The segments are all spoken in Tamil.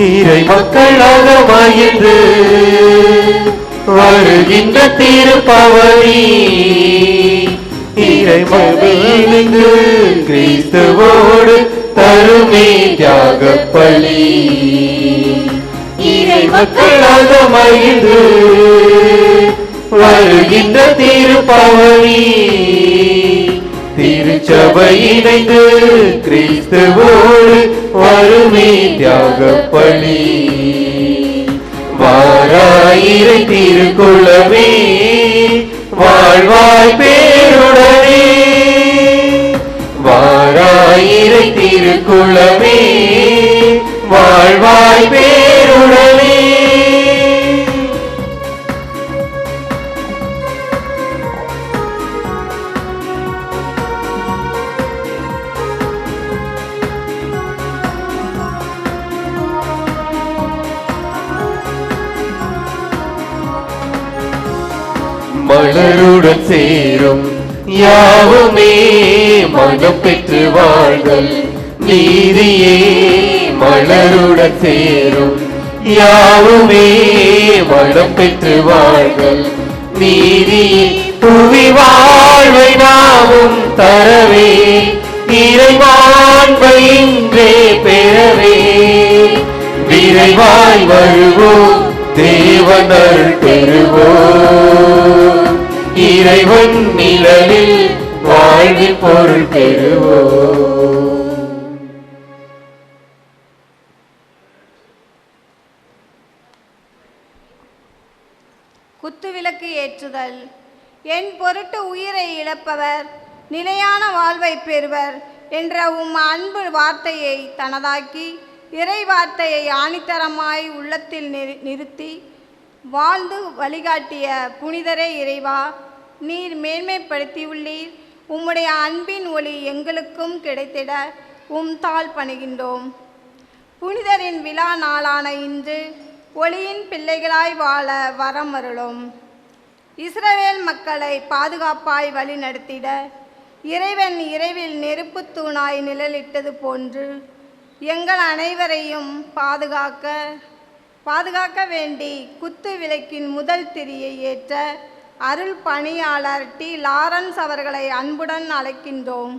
இறை மக்களாக மகிழ்ந்து வருகின்ற திருப்பவனி இறை மகிழ்ந்து கிறிஸ்துவோடு தருமே தியாக பலி. இறை மக்களாக மகிழ்ந்து வருகின்ற திருப்பவனி திருச்சபை இணைந்து கிறிஸ்துவோடு வருமே தியாக பலி. வாராயிரை திருக்குள்ளமே வாழ்வாய் பேருடனே வாராயிரை திருக்குள்ளமே வாழ்வாய் பேருடனே. மலருடன் சேரும் யாவுமே மனம் பெற்று வாழ்தல் நீதியே. மலருடன் சேரும் யாவுமே மனம் பெற்று வாழ்தல் நீதியே. புவி வாழ்வை நாமும் தரவே இறைவான்பை இன்றே பெறவே விரைவாய் வருவோம் தேவனருள் பெறுவோம். இறைவன் நிழலில் வாழ்வின் பொருள் பெறுவோம். குத்துவிளக்கு ஏற்றுதல். என் பொருட்டு உயிரை இழப்பவர் நிலையான வாழ்வை பெறுவர் என்ற உம் அன்பு வார்த்தையை தனதாக்கி இறை வார்த்தையை ஆணித்தரமாய் உள்ளத்தில் நிறுத்தி வாழ்ந்து வழிகாட்டிய புனிதரே இறைவா, நீர் மேன்மைப்படுத்தியுள்ளீர். உம்முடைய அன்பின் ஒளி எங்களுக்கும் கிடைத்திட உம் தாள் பணிகின்றோம். புனிதரின் விழா நாளான இன்று ஒளியின் பிள்ளைகளாய் வாழ வரம் அருளும். இஸ்ரவேல் மக்களை பாதுகாப்பாய் வழி நடத்திட இறைவன் இரவில் நெருப்பு தூணாய் நிழலிட்டது போன்று எங்கள் அனைவரையும் பாதுகாக்க வேண்டி குத்து விளக்கின் முதல் திரியை ஏற்ற அருள் பணியாளர் டி. லாரன்ஸ் அவர்களை அன்புடன் அழைக்கின்றோம்.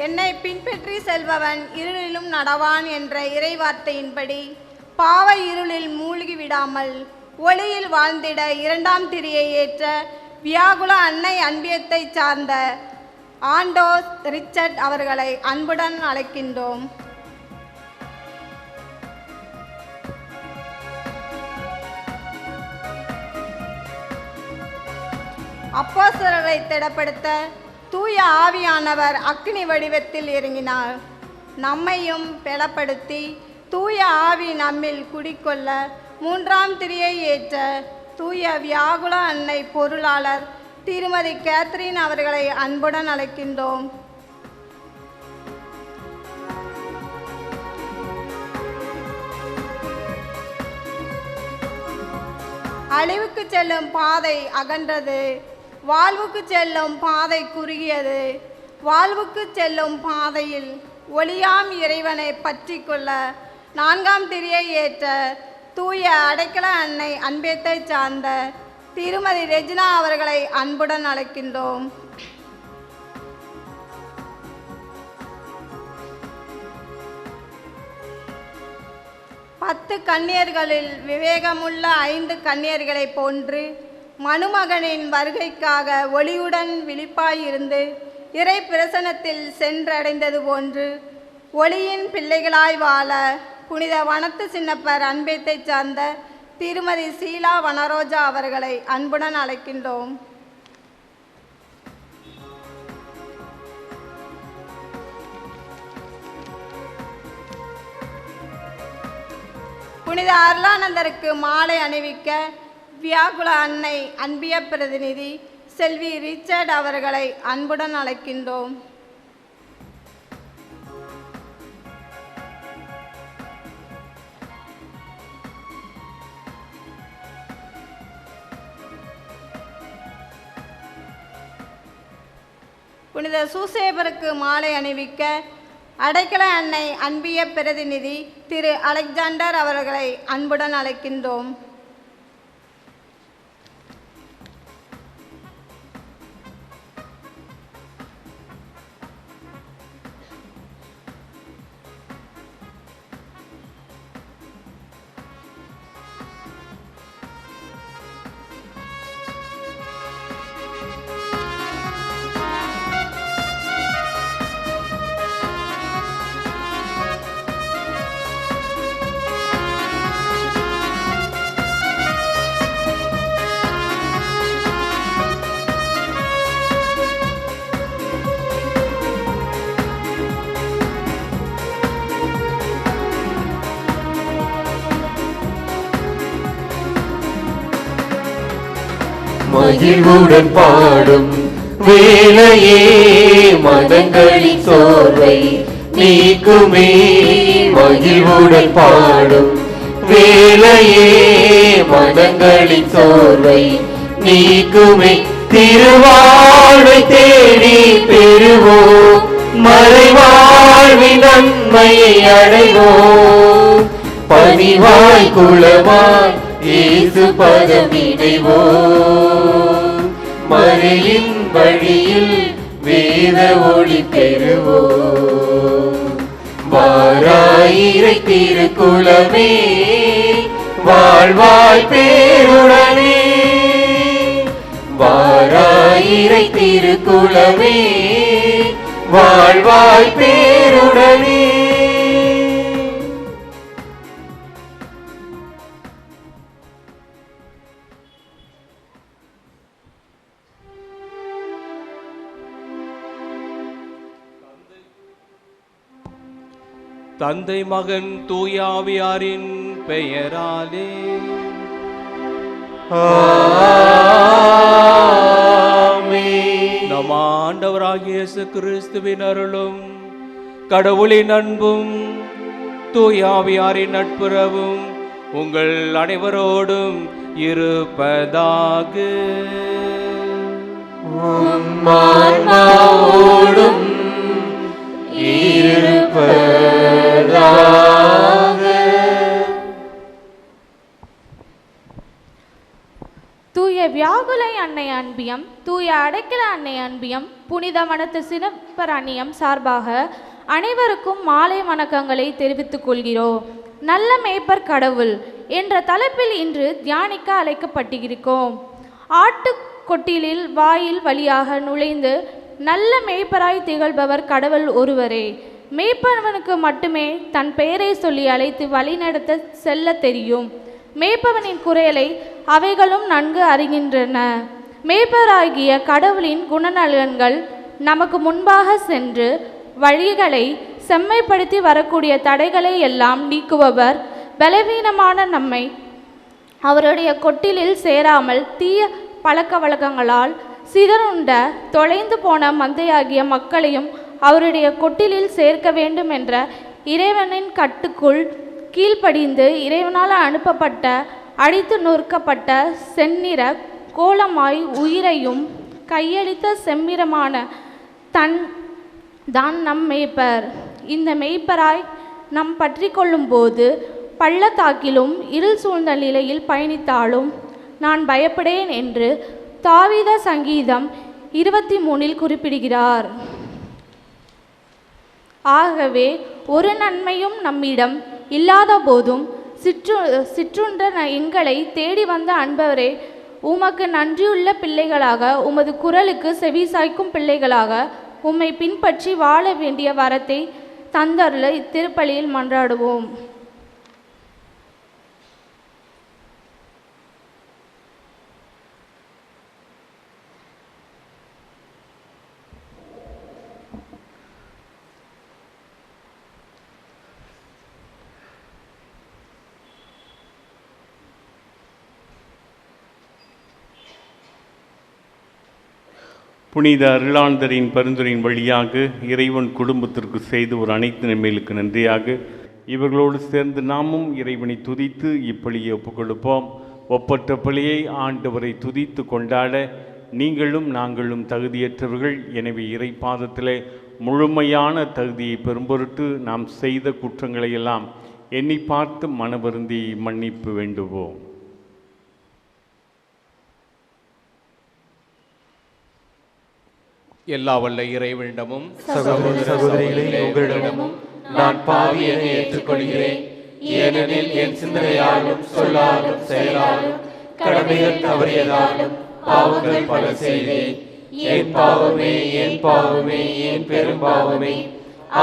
என்னை பின்பற்றி செல்பவன் இருளிலும் நடவான் என்ற இறைவார்த்தையின்படி பாவ இருளில் மூழ்கி விடாமல் ஒளியில் வாழ்ந்திட இரண்டாம் திரியை ஏற்ற வியாகுல அன்னை அன்பியத்தை சார்ந்த ஆண்டோஸ் ரிச்சர்ட் அவர்களை அன்புடன் அழைக்கின்றோம். அப்போஸ்தலரை திடப்படுத்த தூய ஆவியானவர் அக்னி வடிவத்தில் இறங்கினார். நம்மையும் பலப்படுத்தி தூய ஆவி நம்மில் குடிக்கொள்ள மூன்றாம் திரியை ஏற்ற தூய வியாகுல அன்னை பொருளாளர் திருமதி கேத்ரின் அவர்களை அன்புடன் அழைக்கின்றோம். அழிவுக்கு செல்லும் பாதை அகன்றது, வாழ்வுக்கு செல்லும் பாதை குறுகியது. வாழ்வுக்கு செல்லும் பாதையில் ஒளியாம் இறைவனை பற்றி கொள்ள நான்காம் திரியை ஏற்ற தூய அடைக்கல அன்னை அன்பியத்தை சார்ந்த திருமதி ரெஜினா அவர்களை அன்புடன் அழைக்கின்றோம். பத்து கன்னியர்களில் விவேகமுள்ள 5 கன்னியர்களை போன்று மணுமகனின் வருகைக்காக ஒளியுடன் விழிப்பாயிருந்து இறை பிரசனத்தில் சென்றடைந்தது போன்று ஒளியின் பிள்ளைகளாய் வாழ புனித வனத்து சின்னப்பர் அன்பியத்தை சார்ந்த திருமதி சீலா வனரோஜா அவர்களை அன்புடன் அழைக்கின்றோம். புனித அருளானந்தருக்கு மாலை அணிவிக்க வியாகுல அன்னை அன்பிய பிரதிநிதி செல்வி ரிச்சர்ட் அவர்களை அன்புடன் அழைக்கின்றோம். புனித சூசேபருக்கு மாலை அணிவிக்க அடைக்கல அன்னை அன்பிய பிரதிநிதி திரு அலெக்சாண்டர் அவர்களை அன்புடன் அழைக்கின்றோம். மகிழ்வுடன் பாடும் வேளையே மனங்களின் சோர்வை நீக்குமே. மகிழ்வுடன் பாடும் வேளையே மனங்களின் சோர்வை நீக்குமே. திருவாழ்வை தேடி பெறுவோம், மறைவாழ்வின் நன்மையை அடைவோம். பணிவாய் குளமாய் இயேசு பதம் இணைவோம். மறையின் வழியில் வேத ஒளி பெறுவோம். வாராயிரை திருக்குலமே வாழ்வாய் பேருடனே. வாராயிரை திருக்குலமே வாழ்வாய் பேருடனே. தந்தை மகன் தூயாவியாரின் பெயராலே ஆமென். நம் ஆண்டவராகிய இயேசு கிறிஸ்துவின் அருளும் கடவுளின் அன்பும் தூயாவியாரின் நட்புறவும் உங்கள் அனைவரோடும் இருப்பதாக. ஆன்மாவோடும் இருப்பதாக. தூய வியாகுலை அன்னை அன்பியம், தூய அடைக்கல அன்னை அன்பியம், புனித வனத்து சிறப்பர் அன்னியம் சார்பாக அனைவருக்கும் மாலை வணக்கங்களை தெரிவித்துக் கொள்கிறோம். நல்ல மேய்ப்பர் கடவுள் என்ற தலைப்பில் இன்று தியானிக்க அழைக்கப்பட்டிருக்கோம். ஆட்டுக்கொட்டிலில் வாயில் வழியாக நுழைந்து நல்ல மேய்ப்பராய் திகழ்பவர் கடவுள் ஒருவரே. மேய்ப்பவனுக்கு மட்டுமே தன் பெயரை சொல்லி அழைத்து வழிநடத்த செல்ல தெரியும். மேய்ப்பவனின் குரலை அவைகளும் நன்கு அறிகின்றன. மேய்ப்பராகிய கடவுளின் குணநலன்கள் நமக்கு முன்பாக சென்று வழிகளை செம்மைப்படுத்தி வரக்கூடிய தடைகளை எல்லாம் நீக்குபவர். பலவீனமான நம்மை அவருடைய கொட்டிலில் சேராமல் தீய பழக்க வழக்கங்களால் சிதறுண்ட தொலைந்து போன மந்தையாகிய மக்களையும் அவருடைய கொட்டிலில் சேர்க்க வேண்டும் என்ற இறைவனின் கட்டுக்குள் கீழ்ப்படிந்து இறைவனால் அனுப்பப்பட்ட அடித்து நொறுக்கப்பட்ட செந்நிற கோலமாய் உயிரையும் கையளித்த செம்மிரமான தான் நம் மேய்ப்பர். இந்த மேய்ப்பராய் நம் பற்றி கொள்ளும் போது பள்ளத்தாக்கிலும் இருள் சூழ்ந்த நிலையில் பயணித்தாலும் நான் பயப்படேன் என்று தாவீத சங்கீதம் 23 குறிப்பிடுகிறார். ஆகவே ஒரு நன்மையும் நம்மிடம் இல்லாத போதும் சிற்றுண்ட எங்களை தேடி வந்த அன்பவரே, உமக்கு நன்றியுள்ள பிள்ளைகளாக, உமது குரலுக்கு செவிசாய்க்கும் பிள்ளைகளாக உம்மை பின்பற்றி வாழ வேண்டிய வரத்தை தந்தருள இத்திருப்பலியில் மன்றாடுவோம். புனித அருளாந்தரின் பரிந்துரையின் வழியாக இறைவன் குடும்பத்திற்கு செய்து ஒரு அனைத்து நன்மைகளுக்கு நன்றியாக இவர்களோடு சேர்ந்து நாமும் இறைவனை துதித்து இப்பலியை ஒப்புக்கொடுப்போம். ஒப்பற்ற பலியை ஆண்டவரை துதித்து கொண்டாட நீங்களும் நாங்களும் தகுதியற்றவர்கள். எனவே இறை பாதத்திலே முழுமையான தகுதியை பெறும்பொருட்டு நாம் செய்த குற்றங்களை எல்லாம் எண்ணி பார்த்து மனவருந்தி மன்னிப்பு வேண்டுவோம். எல்லா வல்ல இறைவனிடமும் சகோதர சகோதரிகளே, உங்களிடமும் நான் பாவி என ஏற்றுக்கொள்கிறேன். ஏனெனில் என் சிந்தனையாலும் சொல்லாலும் செயலாலும் கடமைகள் தவறியதாலும் பாவங்கள் பல செய்தேன். என் பாவமே, என் பாவமே, என் பெரும் பாவமே.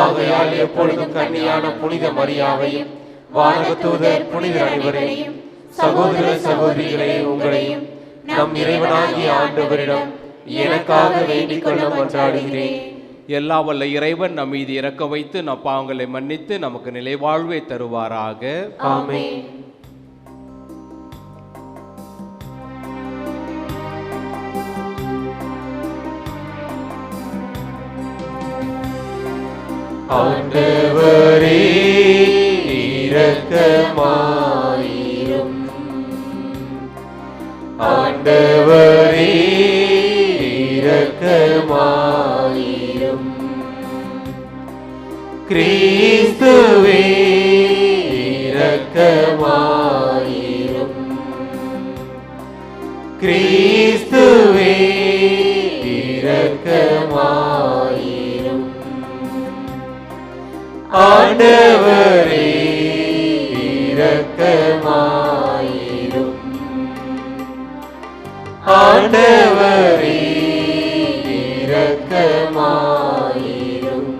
ஆகையால் எப்பொழுதும் கன்னியான புனித மரியாவையும் வானகத்தூதர் புனிதர் அனைவரையும் சகோதர சகோதரிகளே உங்களையும் நம் இறைவனாகிய ஆண்டவரிடம் எனக்காக வேண்டிக் கொள்ள மன்றாடுகிறேன். எல்லா வல்ல இறைவன் நம் மீது இறக்க வைத்து நம் பாவங்களை மன்னித்து நமக்கு நிலை வாழ்வை தருவாராக. ஆமென். ஆண்டவரே இரக்கமாயிரும். ஆண்டவரே இரக்கமாயிரும். கிறிஸ்துவே இரக்கமாயிரும். கிறிஸ்துவே இரக்கமாயிரும். ஆண்டவரே இரக்கமாயிரும். ஆண்டவரே இரக்கமாயிரும்.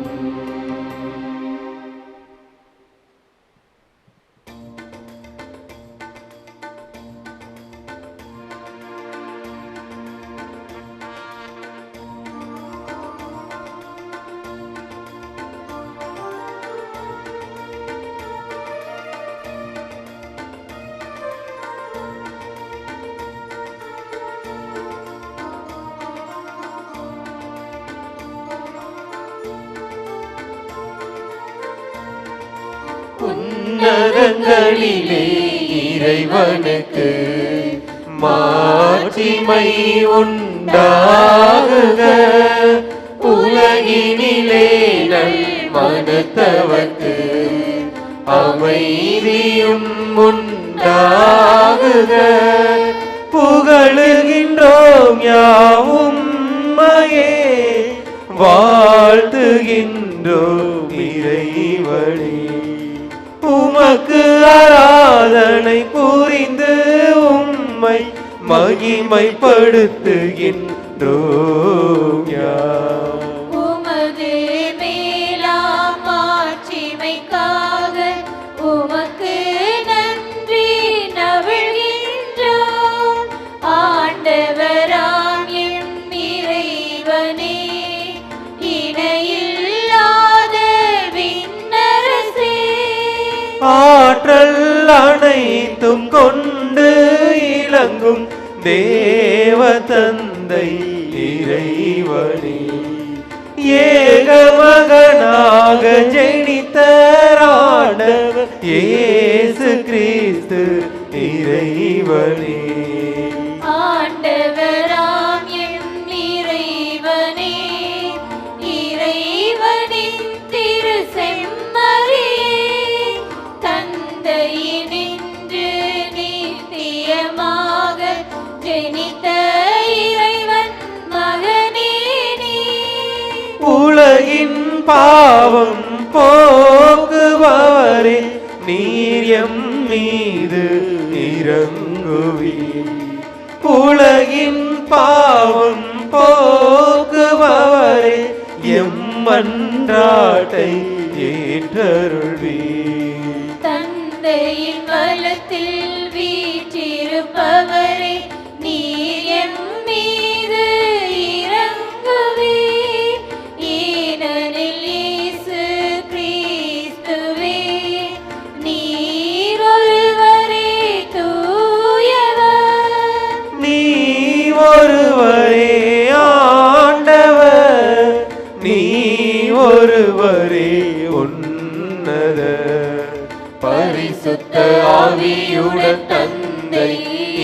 உன்னதங்களிலே இறைவனுக்கு மாட்சிமை உண்டாகுக. உலகினிலே நல் மனத்தவர்க்கு அமைதியும் உண்டாகுக. புகழுகின்றோம் யாவும் மையே, வாழ்த்துகின்றோம் இறைவனே. உமக்கு ஆராதனை புரிந்து உம்மை மகிமைப்படுத்துகின்றோம் யாம். உமது மேலாம் மாட்சிமைக்காக உமக்கு நன்றி நவிழ்கின்றோம். ஆண்டவராம் எம் இறைவனே, இணையில்லாத விண்ணரசே, ஆற்றல் அனைத்தும் கொண்டு இலங்கும் தேவ தந்தை இறைவனே, ஏகமகனாக ஜெனித்தராண்டவர் இயேசு கிறிஸ்து இறைவனே. ஆண்டவராம் எம் இறைவனே, இறைவனின் திரு செம்மறியே, தந்தையினின்று நித்தியமாக ஜெனித்த இறைவன் மகனே நீ. உலகின் பாவம் போக்குபவரே, நீர் எம் மீது இறங்குவீர். உலகின் பாவம் போக்குபவரே, எம் மன்றாட்டை ஏற்றருள்வீர். தந்தையின் வலத்தில் வீற்றிருப்பவரே, நீர் எம் மீது இறங்குவீர். ஏனெனில் இயேசு கிறிஸ்துவே, நீர் ஒருவரே தூயவர். நீ ஒருவரே ஆண்ட ஒருவரே உன்னத பரிசுத்த ஆவியுடன் தந்தை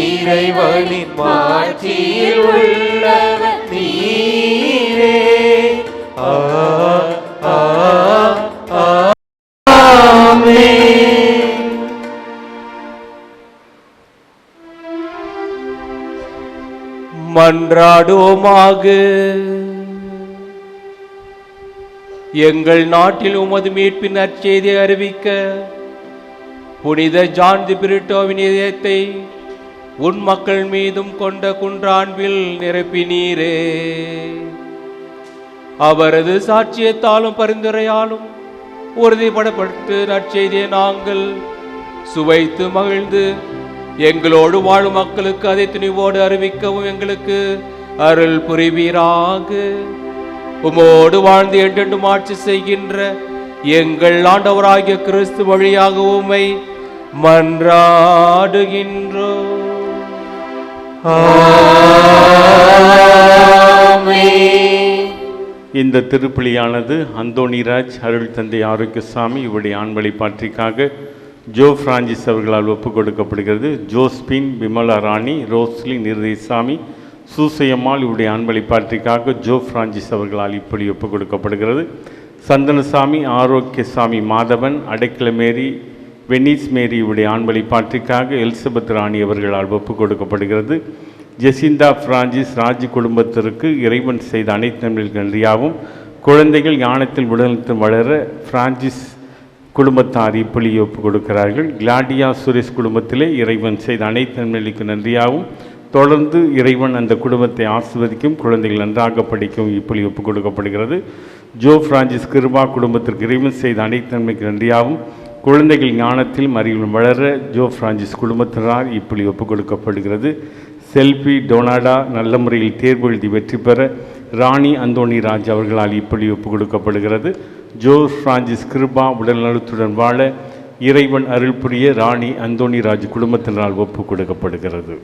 இறைவனின் மாட்சியில் உள்ளவர் நீரே. ஆ ஆ ஆமென். மன்றாடுவோமாக. எங்கள் நாட்டில் உமது மீட்பின் நற்செய்தியை அறிவிக்க புனித ஜான் தி பிரிட்டோவின் இதயத்தை உன் மக்கள் மீதும் கொண்ட குன்றான்பில் நிரப்பினீரே. அவரது சாட்சியத்தாலும் பரிந்துரையாலும் உறுதிப்படப்பட்டு நற்செய்தியை நாங்கள் சுவைத்து மகிழ்ந்து எங்களோடு வாழும் மக்களுக்கு அதை துணிவோடு அறிவிக்கவும் எங்களுக்கு அருள் புரிவீராக. உமோடு வாழ்ந்து என்றென்றும் ஆட்சி செய்கின்ற எங்கள் ஆண்டவராகிய கிறிஸ்து வழியாக உம்மை மன்றாடுகின்றோம். இந்த திருப்பலியானது அந்தோணிராஜ் அருள் தந்தை ஆரோக்கியசாமி இவருடைய ஆண்மலை பாற்றிக்காக ஜோ பிரான்சிஸ் அவர்களால் ஒப்புக் கொடுக்கப்படுகிறது. ஜோஸ்பின், விமலா ராணி, ரோஸ்லி நிர்தேசாமி, சூசையம்மாள் இவருடைய ஆண்மலை பாற்றிக்காக ஜோ பிரான்சிஸ் அவர்களால் இப்படி ஒப்புக் கொடுக்கப்படுகிறது. சந்தனசாமி, ஆரோக்கியசாமி, மாதவன், அடைக்கலமேரி, வெனிஸ் மேரி இவருடைய ஆண்மலை பாற்றிக்காக எலிசபெத் ராணி அவர்களால் ஒப்புக் கொடுக்கப்படுகிறது. ஜெசிந்தா பிரான்சிஸ் ராஜ் குடும்பத்திற்கு இறைவன் செய்த அனைத்து நன்மைகளுக்கு நன்றியாகவும் குழந்தைகள் ஞானத்தில் உடல்நலத்தில் வளர பிரான்சிஸ் குடும்பத்தார் இப்பொழி ஒப்புக் கொடுக்கிறார்கள். கிளாடியா சுரேஷ் குடும்பத்திலே இறைவன் செய்த அனைத்து நன்மைகளுக்கு நன்றியாகவும் தொடர்ந்து இறைவன் அந்த குடும்பத்தை ஆசிர்வதிக்கும், குழந்தைகள் நன்றாக படிக்கும் இப்பொழி ஒப்புக் கொடுக்கப்படுகிறது. ஜோ பிரான்சிஸ் கிருபா குடும்பத்திற்கு இறைவன் செய்த அனைத்து நன்மைக்கு நன்றியாகவும் குழந்தைகள் ஞானத்தில் அறிவிலும் வளர ஜோ பிரான்சிஸ் குடும்பத்தினரால் இப்பொழி ஒப்புக் கொடுக்கப்படுகிறது. செல்பி டொனாடா நல்ல முறையில் தேர்வு எழுதி வெற்றி பெற ராணி அந்தோணி ராஜ் அவர்களால் இப்படி ஒப்புக் கொடுக்கப்படுகிறது. ஜோ பிரான்சிஸ் கிருபா உடல் நலத்துடன் வாழ இறைவன் அருள் புரிய ராணி அந்தோணி ராஜ் குடும்பத்தினரால் ஒப்புக் கொடுக்கப்படுகிறது.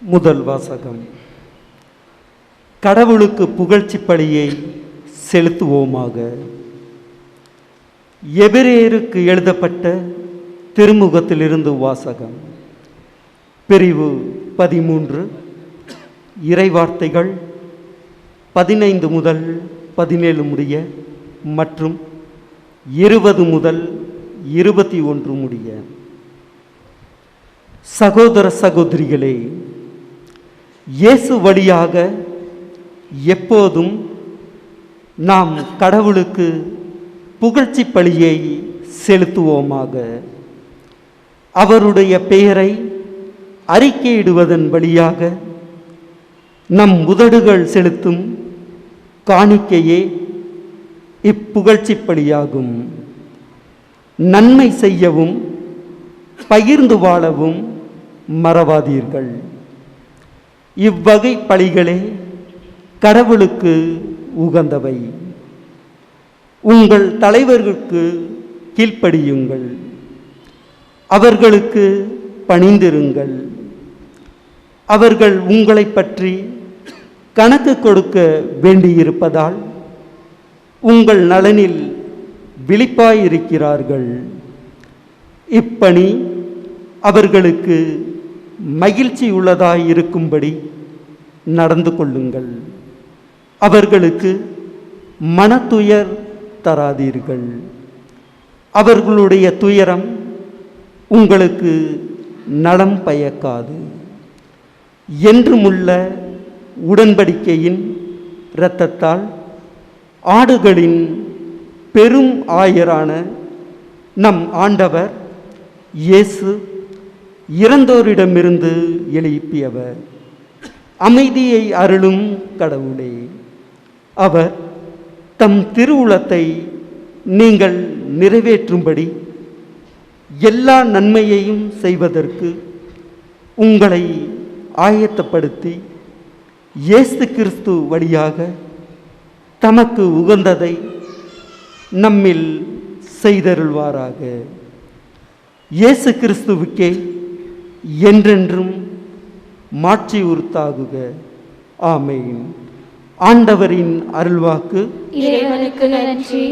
முதல் வாசகம். கடவுளுக்கு புகழ்ச்சி பலியை செலுத்துவோமாக. எபிரேயருக்கு எழுதப்பட்ட திருமுகத்திலிருந்து வாசகம். பிரிவு 13, இறைவார்த்தைகள் 15 முதல் 17 முடிய மற்றும் 20 முதல் 21 முடிய. சகோதர சகோதரிகளே, இயேசு வழியாக எப்போதும் நாம் கடவுளுக்கு புகழ்ச்சி பலியை செலுத்துவோமாக. அவருடைய பெயரை அறிக்கையிடுவதன் வழியாக நம் உதடுகள் செலுத்தும் காணிக்கையே இப்புகழ்ச்சி பலியாகும். நன்மை செய்யவும் பகிர்ந்து வாழவும் மறவாதீர்கள். இவ்வகை பலிகளே கடவுளுக்கு உகந்தவை. உங்கள் தலைவர்களுக்கு கீழ்ப்படியுங்கள், அவர்களுக்கு பணிந்திருங்கள். அவர்கள் உங்களை பற்றி கணக்கு கொடுக்க வேண்டியிருப்பதால் உங்கள் நலனில் விழிப்பாயிருக்கிறார்கள். இப்பணி அவர்களுக்கு மகிழ்ச்சி உள்ளதாயிருக்கும்படி நடந்து கொள்ளுங்கள். அவர்களுக்கு மனத்துயர் தராதீர்கள். அவர்களுடைய துயரம் உங்களுக்கு நலம் பயக்காது. என்றுமுள்ள உடன்படிக்கையின் இரத்தத்தால் ஆடுகளின் பெரும் ஆயரான நம் ஆண்டவர் இயேசு இறந்தோரிடமிருந்து எழுப்பியவர். அமைதியை அருளும் கடவுளே, அவர் தம் திருவுளத்தை நீங்கள் நிறைவேற்றும்படி எல்லா நன்மையையும் செய்வதற்கு உங்களை ஆயத்தப்படுத்தி இயேசு கிறிஸ்து வழியாக தமக்கு உகந்ததை நம்மில் செய்தருள்வாராக. இயேசு கிறிஸ்துவுக்கே என்றென்றும் மாட்சி உரித்தாகுக. ஆமென். ஆண்டவரின் அருள்வாக்கு. இறைவனுக்கு நன்றி.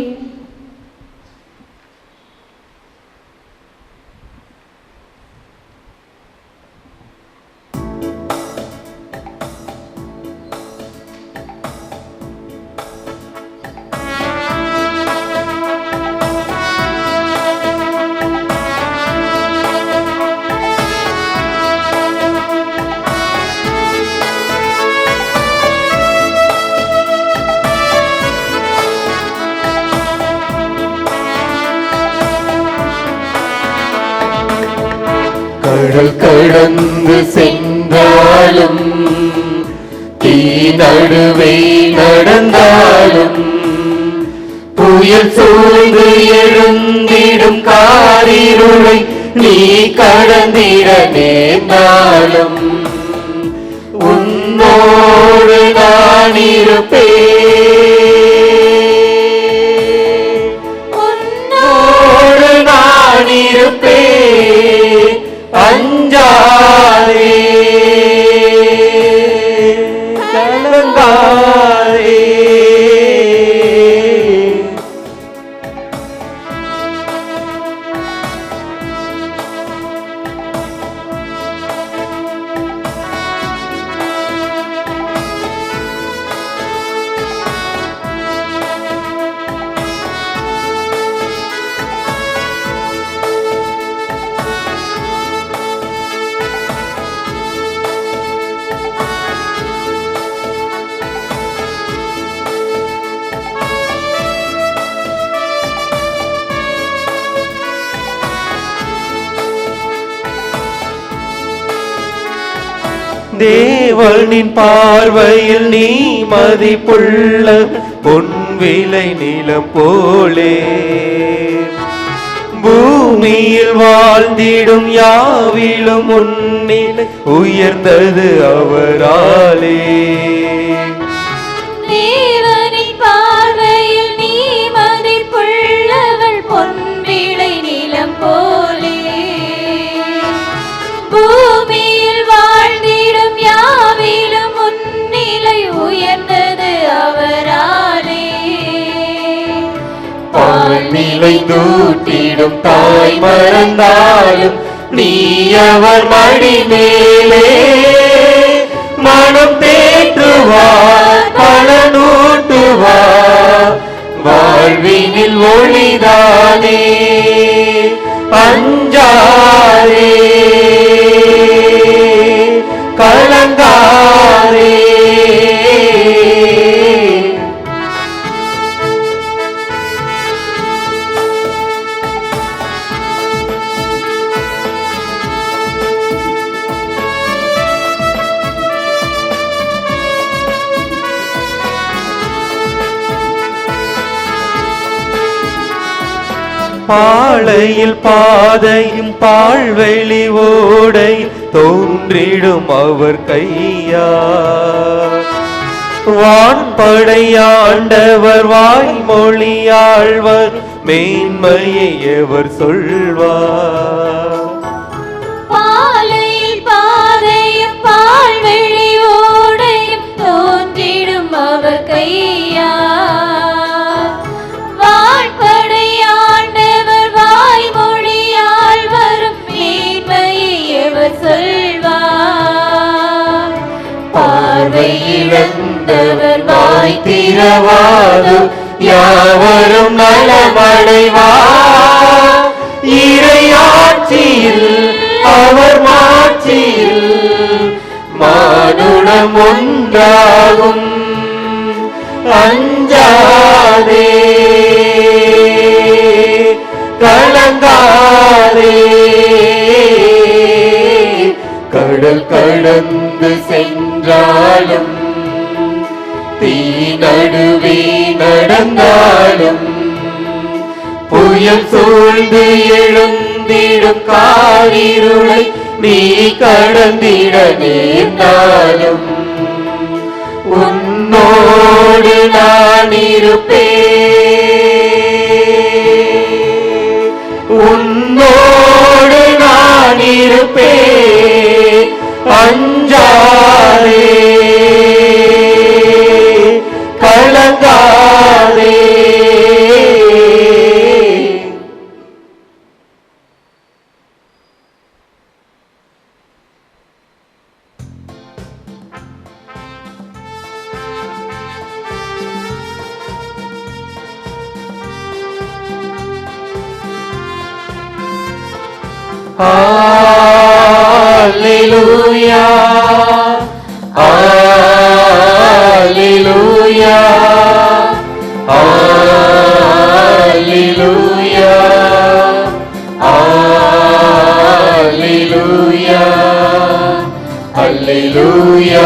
கடல் கடந்து சென்றாலும் தீ நடுவே நடந்தாலும் புயல் சூழ்ந்து எழுந்திடும் காரிருளை நீ கடந்திட நேர்ந்தாலும் உன்னோடு நான் இருப்பேன், உன்னோடு நான் இருப்பேன், அஞ்சாதே கலங்காதே. தேவனின் பார்வையில் நீ மதிப்புள்ள பொன் விலை நிலம் போலே பூமியில் வாழ்ந்திடும் யாவிலும் உன்னிலை உயர்ந்தது அவராலே. தேவனின் பார்வையில் நீ மதிப்புள்ளவள் பொன் விளை நிலம் போலே பூமியில் வாழ்ந்திடும் யாவிலும் முன்னிலை உயர்ந்தது அவராலே. பால்நிலை தூட்டிடும் தாய் மறந்தாலும் நீ அவர் மடி மேலே மனம் தேற்றுவார் பலனூட்டுவார் வாழ்வினில் ஒளிதானே. அஞ்சாதே கலங்காதே. பாளையில் பாதையும் பால்வெளி ஓடை தோன்றிடும் அவர் கையா. வான்படையாண்டவர் வாய்மொழியாழ்வர் மேன்மையை எவர் சொல்வார். பாலையில் பாதையும் பால்வெளி ஓடையும் தோன்றிடும் அவர் கையா. வான்படையாண்டவர் வாய்மொழியால் வரும் மேன்மையை எவர் சொல்வார். பார்வையிழந்தவர் வாய் திறவாதோ யாவரும் நலமடைவார். இறையாட்சியில் அவர் மாட்சியில் மானுடம் ஒன்றாகும். அஞ்சாதே கலங்காதே. கடல் கடந்து சென்றாலும் தீ நடுவே நடந்தாலும் புயல் சூழ்ந்து எழுந்திடும் காரிருளை நீ கடந்திட நேர்ந்தாலும் உன்னோடு நான் இருப்பேன், உன்னோடு Alleluia, Alleluia, Alleluia, Alleluia, Alleluia,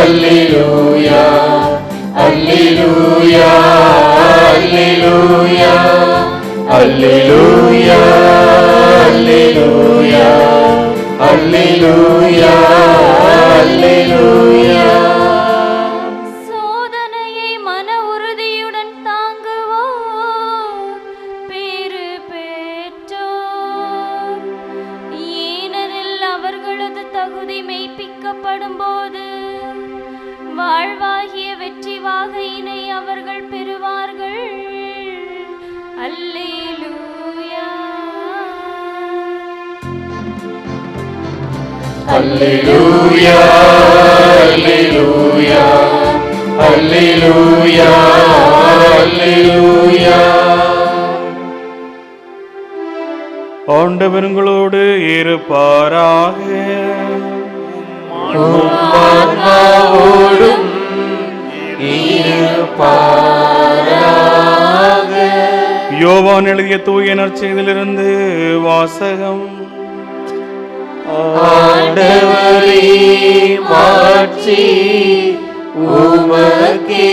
Alleluia, Alleluia, Alleluia, Alleluia, Alleluia, Alleluia. சோதனையை மன உறுதியுடன் தாங்குவோர் பேறு பெற்றோர். ஏனெனில் அவர்களது தகுதி மெய்ப்பிக்கப்படும் போது வாழ்வாகிய வெற்றி வாகையினை அவர்கள் பெறுவார்கள். அல்லேலூயா. Alleluia, Alleluia, Alleluia, Alleluia. ஆண்டவர்களோடு இருப்பாராக. ஆன்மாவோடும் இருப்பாராக. யோவான் எழுதிய தூய நற்செய்தியிலிருந்து வாசகம். ஆண்டவரே, மாட்சி உமக்கே.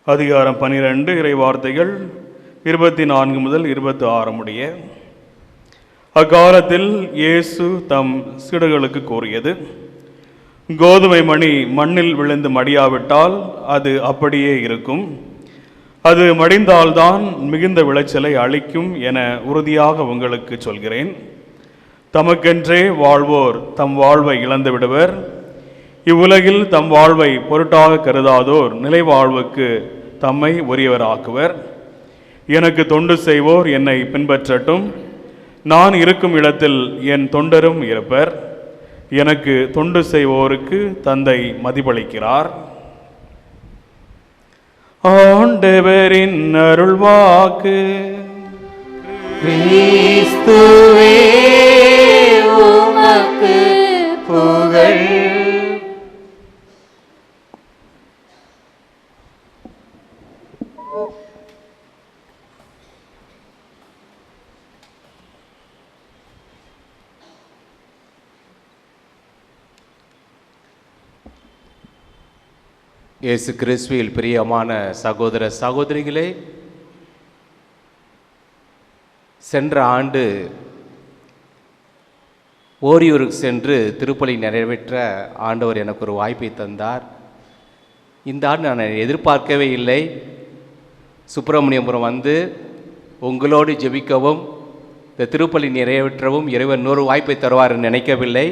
அதிகாரம் 12 இறை வார்த்தைகள் 24 முதல் 26 முடிய. அக்காலத்தில் இயேசு தம் சீடர்களுக்கு கூறியது, கோதுமை மணி மண்ணில் விழுந்து மடியாவிட்டால் அது அப்படியே இருக்கும். அது மடிந்தால்தான் மிகுந்த விளைச்சலை அளிக்கும் என உறுதியாக உங்களுக்கு சொல்கிறேன். தமக்கென்றே வாழ்வோர் தம் வாழ்வை இழந்து விடுவர். இவ்வுலகில் தம் வாழ்வை பொருட்டாக கருதாதோர் நிலை வாழ்வுக்கு தம்மை உரியவராக்குவர். எனக்கு தொண்டு செய்வோர் என்னை பின்பற்றட்டும். நான் இருக்கும் இடத்தில் என் தொண்டரும் இருப்பர். எனக்கு தொண்டு செய்வோருக்கு தந்தை மதிப்பளிக்கிறார். ஆண்டவரின் அருள்வாக்கு. கிறிஸ்துவே உமக்கு புகழ். இயேசு கிறிஸ்துவில் பிரியமான சகோதர சகோதரிகளே, சென்ற ஆண்டு ஓரியூருக்கு சென்று திருப்பலி நிறைவேற்ற ஆண்டவர் எனக்கு ஒரு வாய்ப்பை தந்தார். இந்த ஆண்டு நான் எதிர்பார்க்கவே இல்லை. சுப்பிரமணியபுரம் வந்து உங்களோடு ஜெபிக்கவும் இந்த திருப்பலி நிறைவேற்றவும் இறைவன் இன்னொரு வாய்ப்பை தருவார் நினைக்கவில்லை.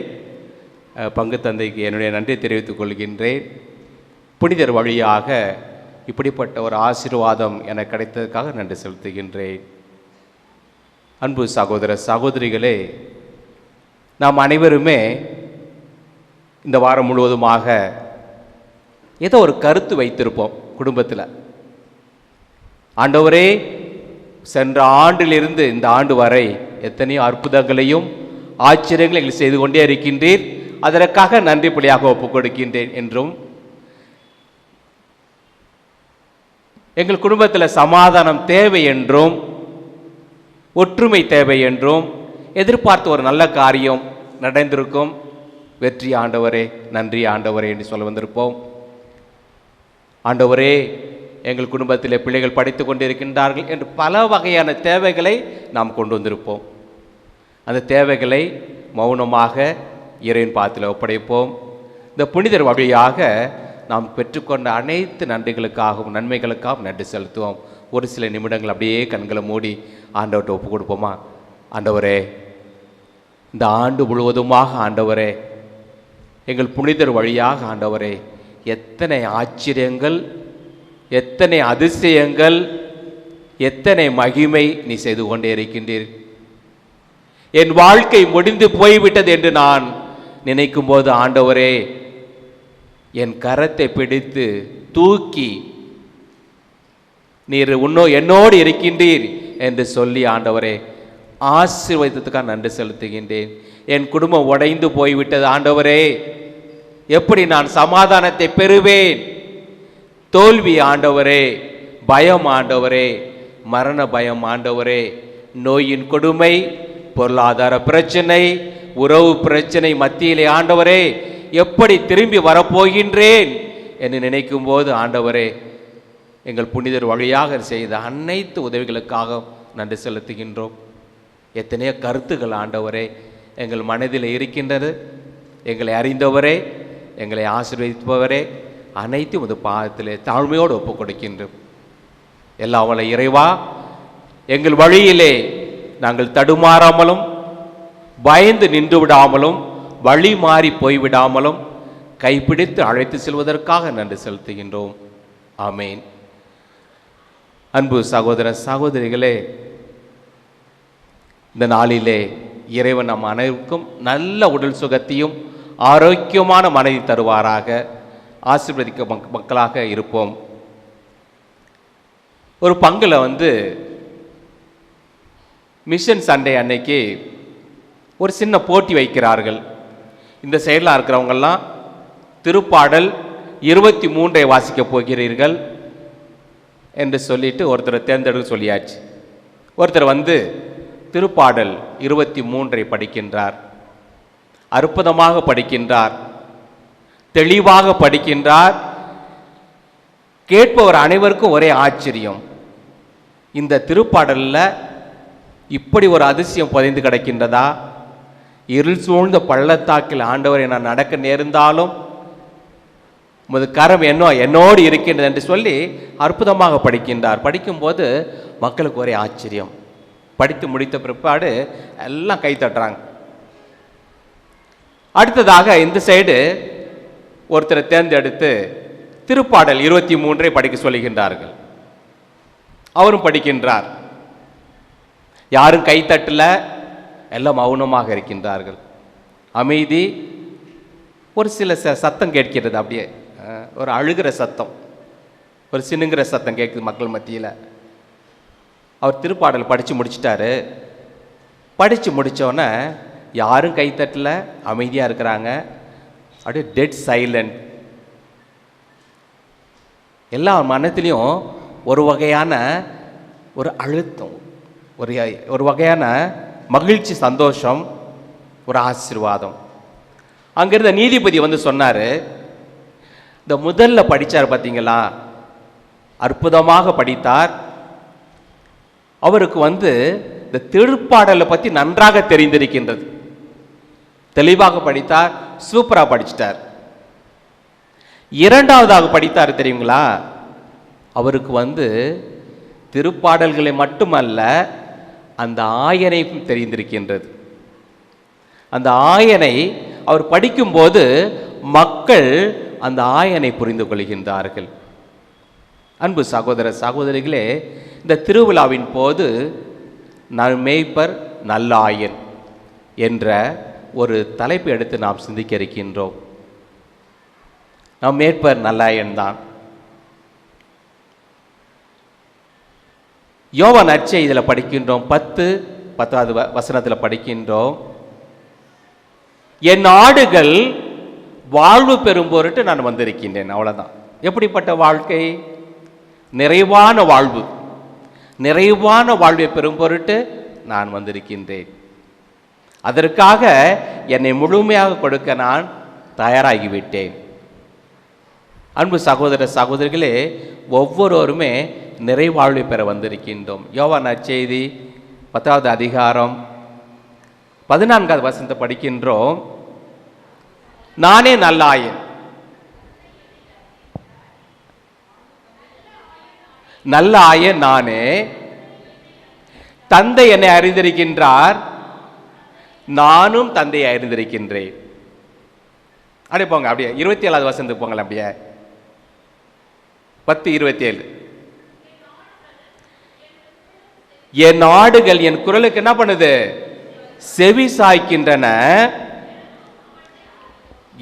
பங்கு தந்தைக்கு என்னுடைய நன்றி தெரிவித்துக் கொள்கின்றேன். புனிதர் வழியாக இப்படிப்பட்ட ஒரு ஆசீர்வாதம் எனக்கு கிடைத்ததுக்காக நன்றி செலுத்துகின்றேன். அன்பு சகோதர சகோதரிகளே, நாம் அனைவருமே இந்த வாரம் முழுவதுமாக ஏதோ ஒரு கருத்து வைத்திருப்போம் குடும்பத்தில். ஆண்டவரே, சென்ற ஆண்டிலிருந்து இந்த ஆண்டு வரை எத்தனையோ அற்புதங்களையும் ஆச்சரியங்களையும் செய்து கொண்டே இருக்கின்றீர், அதற்காக நன்றி பலியாக ஒப்புக் கொடுக்கின்றேன் என்றும், எங்கள் குடும்பத்தில் சமாதானம் தேவை என்றும் ஒற்றுமை தேவை என்றும் எதிர்பார்த்து ஒரு நல்ல காரியம் நடந்திருக்கும். வெற்றி ஆண்டவரே, நன்றி ஆண்டவரே என்று சொல்ல வந்திருப்போம். ஆண்டவரே, எங்கள் குடும்பத்தில் பிள்ளைகள் படித்து கொண்டிருக்கின்றார்கள் என்று பல வகையான தேவைகளை நாம் கொண்டு வந்திருப்போம். அந்த தேவைகளை மௌனமாக இறைவன் பாதத்தில் ஒப்படைப்போம். இந்த புனிதர் வழியாக நாம் பெற்றுக்கொண்ட அனைத்து நன்றிகளுக்காகவும் நன்மைகளுக்காகவும் நன்றி செலுத்துவோம். ஒரு சில நிமிடங்கள் அப்படியே கண்களை மூடி ஆண்டவர்கிட்ட ஒப்பு கொடுப்போமா? ஆண்டவரே, இந்த ஆண்டு முழுவதுமாக ஆண்டவரே, எங்கள் புனிதர் வழியாக ஆண்டவரே, எத்தனை ஆச்சரியங்கள், எத்தனை அதிசயங்கள், எத்தனை மகிமை நீ செய்து கொண்டே இருக்கின்றீர். என் வாழ்க்கை முடிந்து போய்விட்டது என்று நான் நினைக்கும் போது ஆண்டவரே, என் கரத்தை பிடித்து தூக்கி நீர் என்னோடு இருக்கின்றீர் என்று சொல்லி ஆண்டவரே ஆசீர்வதித்ததுக்காக நன்றி செலுத்துகின்றேன். என் குடும்பம் உடைந்து போய்விட்டது ஆண்டவரே, எப்படி நான் சமாதானத்தை பெறுவேன்? தோல்வி ஆண்டவரே, பயம் ஆண்டவரே, மரண பயம் ஆண்டவரே, நோயின் கொடுமை, பொருளாதார பிரச்சனை, உறவு பிரச்சனை மத்தியிலே ஆண்டவரே எப்படி திரும்பி வரப்போகின்றேன் என்று நினைக்கும் போது ஆண்டவரே எங்கள் புனிதர் வழியாக செய்த அனைத்து உதவிகளுக்காக நன்றி செலுத்துகின்றோம். எத்தனையோ கருத்துக்கள் ஆண்டவரே எங்கள் மனதில் இருக்கின்றது. எங்களை அறிந்தவரே, எங்களை ஆசீர்வதிப்பவரே, அனைத்தும் உமது பாதத்திலே தாழ்மையோடு ஒப்புக் கொடுக்கின்றோம். எல்லா வல்ல இறைவா, எங்கள் வழியிலே நாங்கள் தடுமாறாமலும் பயந்து நின்று விடாமலும் வழி மாறி போய்விடாமலும் கைப்பிடித்து அழைத்து செல்வதற்காக நன்றி செலுத்துகின்றோம். ஆமேன். அன்பு சகோதர சகோதரிகளே, இந்த நாளிலே இறைவன் நம் அனைவருக்கும் நல்ல உடல் சுகத்தையும் ஆரோக்கியமான மனதை தருவாராக. ஆசீர்வதிக்க மக்களாக இருப்போம். ஒரு பங்குல மிஷன் சண்டே அன்னைக்கு ஒரு சின்ன போட்டி வைக்கிறார்கள். இந்த சைடில் இருக்கிறவங்கெல்லாம் திருப்பாடல் 23 வாசிக்கப் போகிறீர்கள் என்று சொல்லிட்டு ஒருத்தரை தேர்ந்தெடுக்க சொல்லியாச்சு. ஒருத்தர் திருப்பாடல் 23 படிக்கின்றார். அற்புதமாக படிக்கின்றார், தெளிவாக படிக்கின்றார். கேட்பவர் அனைவருக்கும் ஒரே ஆச்சரியம், இந்த திருப்பாடலில் இப்படி ஒரு அதிசயம் புதைந்து கிடக்கின்றதா? இருள் சூழ்ந்த பள்ளத்தாக்கில் ஆண்டவரை நான் நடக்க நேர்ந்தாலும் உமது கரம் என்னோடு இருக்கின்றது என்று சொல்லி அற்புதமாக படிக்கின்றார். படிக்கும்போது மக்களுக்கு ஒரே ஆச்சரியம். படித்து முடித்த பிற்பாடு எல்லாம் கை தட்டுறாங்க. அடுத்ததாக இந்த சைடு ஒருத்தரை தேர்ந்தெடுத்து திருப்பாடல் 23 படிக்க சொல்லுகின்றார்கள். அவரும் படிக்கின்றார். யாரும் கை தட்டல, எல்லாம் மௌனமாக இருக்கின்றார்கள். அமைதி. ஒரு சில சத்தம் கேட்கிறது, அப்படியே ஒரு அழுகிற சத்தம், ஒரு சினுங்கிற சத்தம் கேட்குது மக்கள் மத்தியில். அவர் திருப்பாடல் படித்து முடிச்சிட்டாரு. படித்து முடித்தோடனே யாரும் கை தட்டல, அமைதியாக இருக்கிறாங்க. அப்படியே டெட் சைலண்ட். எல்லா மனத்திலையும் ஒரு வகையான ஒரு அழுத்தம், ஒரு வகையான மகிழ்ச்சி, சந்தோஷம், ஒரு ஆசீர்வாதம். அங்கிருந்த நீதிபதி சொன்னார், இந்த முதல்ல படித்தார் பார்த்தீங்களா, அற்புதமாக படித்தார். அவருக்கு இந்த திருப்பாடலை பற்றி நன்றாக தெரிந்திருக்கின்றது. தெளிவாக படித்தார், சூப்பராக படிச்சிட்டார். இரண்டாவதாக படித்தார் தெரியுங்களா, அவருக்கு திருப்பாடல்களை மட்டுமல்ல அந்த ஆயனையும் தெரிந்திருக்கின்றது. அந்த ஆயனை அவர் படிக்கும்போது மக்கள் அந்த ஆயனை புரிந்து கொள்கின்றார்கள். அன்பு சகோதர சகோதரிகளே, இந்த திருவிழாவின் போது மேய்ப்பர் நல்ல ஆயன் என்ற ஒரு தலைப்பு எடுத்து நாம் சிந்திக்க இருக்கின்றோம். நாம் மேய்ப்பர் நல்ல ஆயன் தான். யோவான் நற்செய்தியில் படிக்கின்றோம், 10வது வசனத்தில் படிக்கின்றோம், என் ஆடுகள் வாழ்வு பெறும் பொருட்டு நான் வந்திருக்கின்றேன். அவ்வளோதான். எப்படிப்பட்ட வாழ்க்கை? நிறைவான வாழ்வு. நிறைவான வாழ்வை பெறும் பொருட்டு நான் வந்திருக்கின்றேன். அதற்காக என்னை முழுமையாக கொடுக்க நான் தயாராகிவிட்டேன். அன்பு சகோதர சகோதரிகளே, ஒவ்வொருவருமே நிறைவாழ்வை பெற வந்திருக்கின்றோம். யோவான் நற்செய்தி 10வது அதிகாரம் 14வது வசனத்தை படிக்கின்றோம். நானே நல்ல ஆயன், நல்ல ஆயன் நானே, தந்தை என்னை அறிந்திருக்கின்றார், நானும் தந்தையை அறிந்திருக்கின்றேன். அப்படியே போங்க, அப்படியே 27வது வசனத்துக்கு போங்களேன். அப்படியே 10:27. என் ஆடுகள் என் குரலுக்கு என்ன பண்ணுது? செவி சாய்க்கின்றன,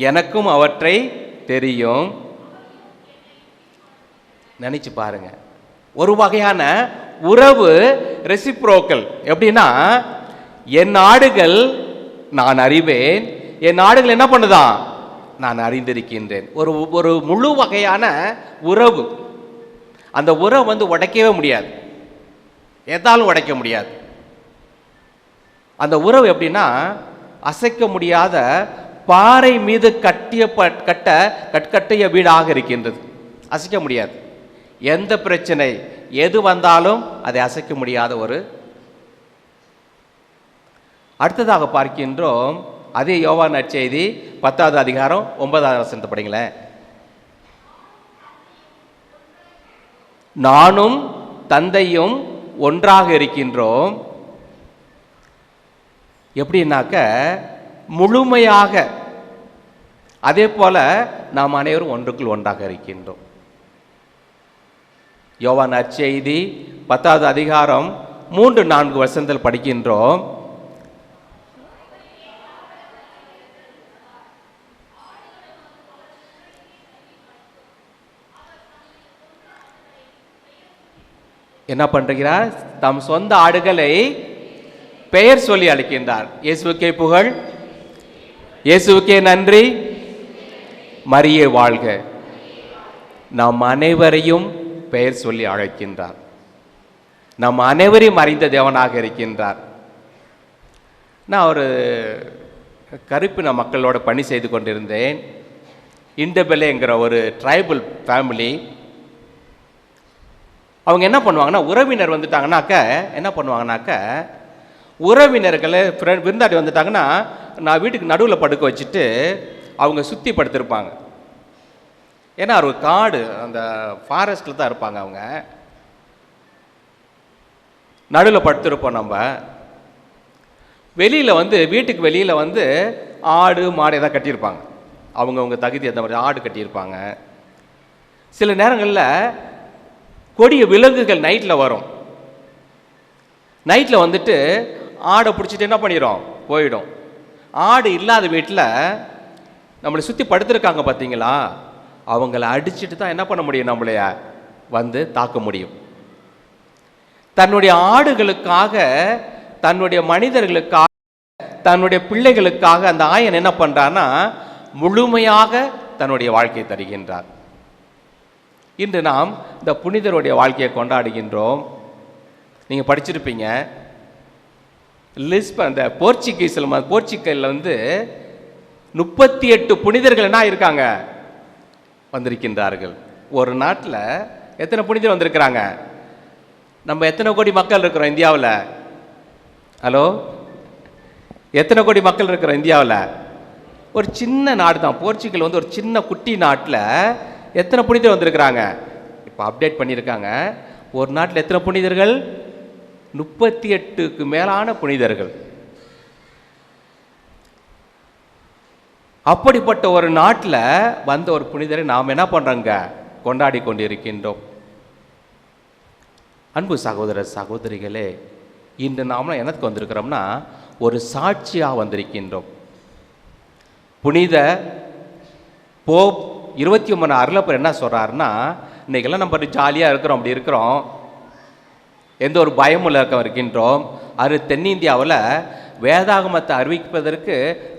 எனக்கும் அவற்றை தெரியும். நினைச்சு பாருங்க, ஒரு வகையான உறவு ரெசிப்ரோக்கல். எப்படின்னா, என் ஆடுகள் நான் அறிவேன், என் ஆடுகள் என்ன பண்ணுதான், நான் அறிந்திருக்கின்றேன். ஒரு ஒரு முழு வகையான உறவு. அந்த உறவு உடைக்கவே முடியாது, எதாலும் உடைக்க முடியாது. அந்த உறவு எப்படின்னா, அசைக்க முடியாத பாறை மீது கட்டிய வீடாக இருக்கின்றது. அசைக்க முடியாது. எந்த பிரச்சனை எது வந்தாலும் அதை அசைக்க முடியாத ஒரு. அடுத்ததாக பார்க்கின்றோம், அதே யோவான் நற்செய்தி 10வது அதிகாரம் 9வது வசனத்தை படிங்களேன். நானும் தந்தையும் ஒன்றாக இருக்கின்றோம். எப்படின்னாக்க முழுமையாக. அதே போல நாம் அனைவரும் ஒன்றுக்குள் ஒன்றாக இருக்கின்றோம். யோவான் நற்செய்தி 10வது அதிகாரம் 3-4 வசனத்தில் படிக்கின்றோம். என்ன பண்றார்? தம் சொந்த ஆடுகளை பெயர் சொல்லி அழைக்கின்றார். இயேசுவுக்கே புகழ், இயேசுவுக்கே நன்றி, மரியே வாழ்க. நாம் அனைவரையும் பெயர் சொல்லி அழைக்கின்றார். நம் அனைவரையும் அறிந்த தேவனாக இருக்கின்றார். நான் ஒரு கருப்பின மக்களோட பணி செய்து கொண்டிருந்தேன். இண்டபெலேங்கிற ஒரு ட்ரைபல் ஃபேமிலி. அவங்க என்ன பண்ணுவாங்கன்னா, உறவினர் வந்துட்டாங்கன்னாக்க என்ன பண்ணுவாங்கனாக்க, உறவினர்களை விருந்தாடி வந்துட்டாங்கன்னா நான் வீட்டுக்கு நடுவில் படுக்க வச்சுட்டு அவங்க சுற்றி படுத்திருப்பாங்க. ஏன்னா ஒரு காடு, அந்த ஃபாரஸ்ட்டில் தான் இருப்பாங்க. அவங்க நடுவில் படுத்திருப்போம். நம்ம வெளியில் வீட்டுக்கு வெளியில் ஆடு மாடு எதாவது கட்டியிருப்பாங்க. அவங்கவுங்க தகுதி அந்த மாதிரி ஆடு கட்டியிருப்பாங்க. சில நேரங்களில் கொடிய விலங்குகள் நைட்டில் வரும். நைட்டில் ஆடை பிடிச்சிட்டு என்ன பண்ணிடும், போயிடும். ஆடு இல்லாத வீட்டில் நம்மளை சுற்றி படுத்திருக்காங்க பார்த்தீங்களா, அவங்கள அடிச்சுட்டு தான் என்ன பண்ண முடியும், நம்மளைய தாக்க முடியும். தன்னுடைய ஆடுகளுக்காக, தன்னுடைய மனிதர்களுக்காக, தன்னுடைய பிள்ளைகளுக்காக அந்த ஆயன் என்ன பண்ணுறான்னா முழுமையாக தன்னுடைய வாழ்க்கையை தருகின்றார். இன்று நாம் இந்த புனிதருடைய வாழ்க்கையை கொண்டாடுகின்றோம். நீங்கள் படிச்சிருப்பீங்க, அந்த போர்ச்சுகலில் 38 புனிதர்கள் என்ன இருக்காங்க, வந்திருக்கின்றார்கள். ஒரு நாட்டில் எத்தனை புனிதர் வந்திருக்கிறாங்க? நம்ம எத்தனை கோடி மக்கள் இருக்கிறோம் இந்தியாவில்? ஹலோ, எத்தனை கோடி மக்கள் இருக்கிறோம் இந்தியாவில்? ஒரு சின்ன நாடு தான் போர்ச்சுகல். ஒரு சின்ன குட்டி நாட்டில் எத்தனை புனிதர் வந்திருக்கிறாங்க? இப்போ அப்டேட் பண்ணியிருக்காங்க. ஒரு நாட்டில் எத்தனை புனிதர்கள்? 38க்கு மேலான புனிதர்கள். அப்படிப்பட்ட ஒரு நாட்டில் வந்த ஒரு புனிதரை நாம் என்ன பண்ணுறோங்க, கொண்டாடி கொண்டிருக்கின்றோம். அன்பு சகோதர சகோதரிகளே, இன்று நாம எனக்கு வந்திருக்கிறோம்னா ஒரு சாட்சியாக வந்திருக்கின்றோம். புனித போப் 23 அருளப்பர் என்ன சொல்கிறாருன்னா, இன்றைக்கெல்லாம் நம்ம ஜாலியாக இருக்கிறோம், அப்படி இருக்கிறோம், எந்த ஒரு பயமும் இருக்கின்றோம். அது தென்னிந்தியாவில் வேதாகமத்தை அறிவிப்பதற்கு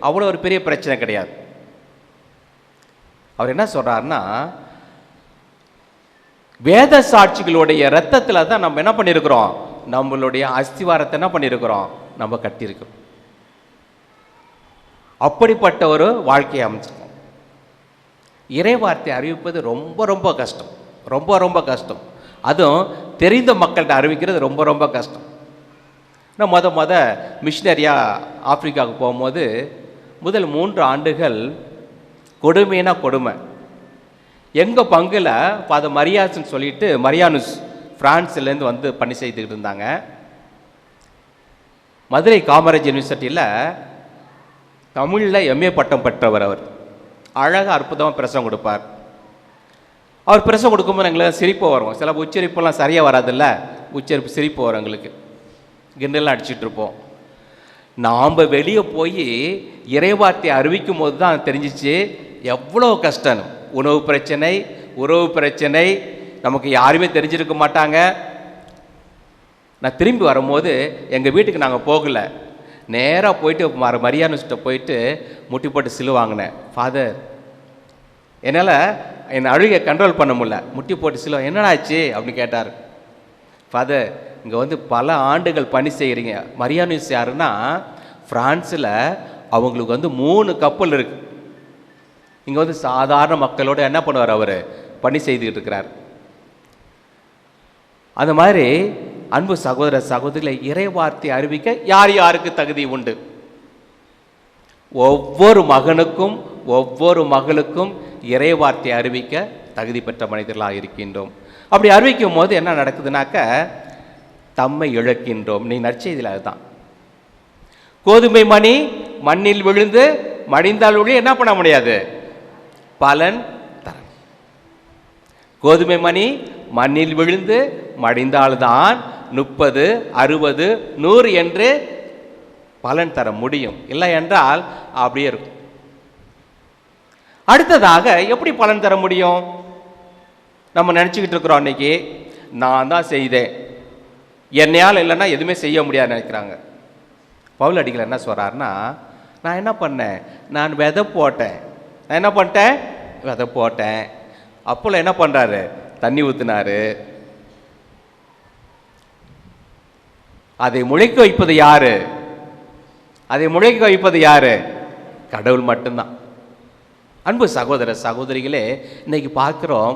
அவ்வளோ ஒரு பெரிய பிரச்சனை கிடையாது. அவர் என்ன சொல்கிறாருன்னா, வேத சாட்சிகளுடைய இரத்தத்தில் தான் நம்ம என்ன பண்ணியிருக்கிறோம், நம்மளுடைய அஸ்திவாரத்தை என்ன பண்ணியிருக்கிறோம், நம்ம கட்டியிருக்கிறோம். அப்படிப்பட்ட ஒரு வாழ்க்கையை அமைச்சிருக்கோம். இறைவார்த்தை அறிவிப்பது ரொம்ப ரொம்ப கஷ்டம், ரொம்ப ரொம்ப கஷ்டம். அதுவும் தெரிந்த மக்கள்கிட்ட அறிவிக்கிறது ரொம்ப ரொம்ப கஷ்டம். நான் முத மிஷினரியாக ஆப்பிரிக்காவுக்கு போகும்போது முதல் 3 ஆண்டுகள் கொடுமைனா கொடுமை. எங்கள் பங்கில் ஃபாதர் மரியாஸ்ன்னு சொல்லிட்டு மரியானுஸ் ஃப்ரான்ஸ்லேருந்து பணி செய்துக்கிட்டு இருந்தாங்க. மதுரை காமராஜ் யூனிவர்சிட்டியில் தமிழில் எம்ஏ பட்டம் பெற்றவர். அவர் அழகாக அற்புதமாக பிரசங்கம் கொடுப்பார். அவர் பிரசங்கம் கொடுக்கும்போது எங்களுக்கு சிரிப்பு வரும். சில உச்சரிப்பெல்லாம் சரியாக வராதில்ல, உச்சரிப்பு சிரிப்பு வரும் எங்களுக்கு. கிண்டெல்லாம் அடிச்சிட்ருப்போம். நாம் வெளியே போய் இறைவார்த்தை அறிவிக்கும் போது தான் தெரிஞ்சிச்சு எவ்வளோ கஷ்டம். உணவு பிரச்சனை, உறவு பிரச்சனை, நமக்கு யாருமே தெரிஞ்சிருக்க மாட்டாங்க. நான் திரும்பி வரும்போது எங்கள் வீட்டுக்கு நாங்கள் போகலை, நேராக போயிட்டு மரியாதை போயிட்டு முட்டி போட்டு சிலு வாங்கினேன். ஃபாதர், என்னால் என்னை அழுகை கண்ட்ரோல் பண்ண முடியல, முட்டி போட்டு சிலுவா. என்னடா ஆச்சு அப்படின்னு கேட்டார். ஃபாதர், இங்கே வந்து பல ஆண்டுகள் பணி செய்கிறீங்க. மரியானிஸ் யாருன்னா ஃப்ரான்ஸில் அவங்களுக்கு வந்து 3 கப்பல் இருக்குது. இங்கே வந்து சாதாரண மக்களோட என்ன பண்ணுவார், அவர் பணி செய்துக்கிட்டு இருக்கிறார். அந்த மாதிரி அன்பு சகோதர சகோதரிகளை, இறை வார்த்தை அறிவிக்க யார் யாருக்கு தகுதி உண்டு? ஒவ்வொரு மகனுக்கும் ஒவ்வொரு மகளுக்கும் இறை வார்த்தை அறிவிக்க தகுதி பெற்ற மனிதர்களாக இருக்கின்றோம். அப்படி அறிவிக்கும் போது என்ன நடக்குதுனாக்க, தம்மை இழக்கின்றோம். நீ நற்செய்தியில் அதுதான். கோதுமை மணி மண்ணில் விழுந்து மடிந்தால் ஒழிய என்ன பண்ண முடியாது, பலன் தர. கோதுமை மணி மண்ணில் விழுந்து மடிந்தால்தான் 30, 60, 100 என்று பலன் தர முடியும். இல்லை என்றால் அப்படியே இருக்கும். அடுத்ததாக எப்படி பலன் தர முடியும்? நம்ம நினச்சிக்கிட்டு இருக்கிறோம், அன்னைக்கு நான் தான் செய்தேன், என்னையால் இல்லைன்னா எதுவுமே செய்ய முடியாது நினைக்கிறாங்க. பவுல் அடிகள் என்ன சொல்கிறாருன்னா, நான் என்ன பண்ணேன், நான் விதை போட்டேன். நான் என்ன பண்ணிட்டேன், விதை போட்டேன். அப்போல என்ன பண்ணுறாரு, தண்ணி ஊற்றினாரு. அதை முளைக்க வைப்பது யாரு? அதை முளைக்க வைப்பது யாரு? கடவுள் மட்டும்தான். அன்பு சகோதர சகோதரிகளே, இன்னைக்கு பார்க்கிறோம்,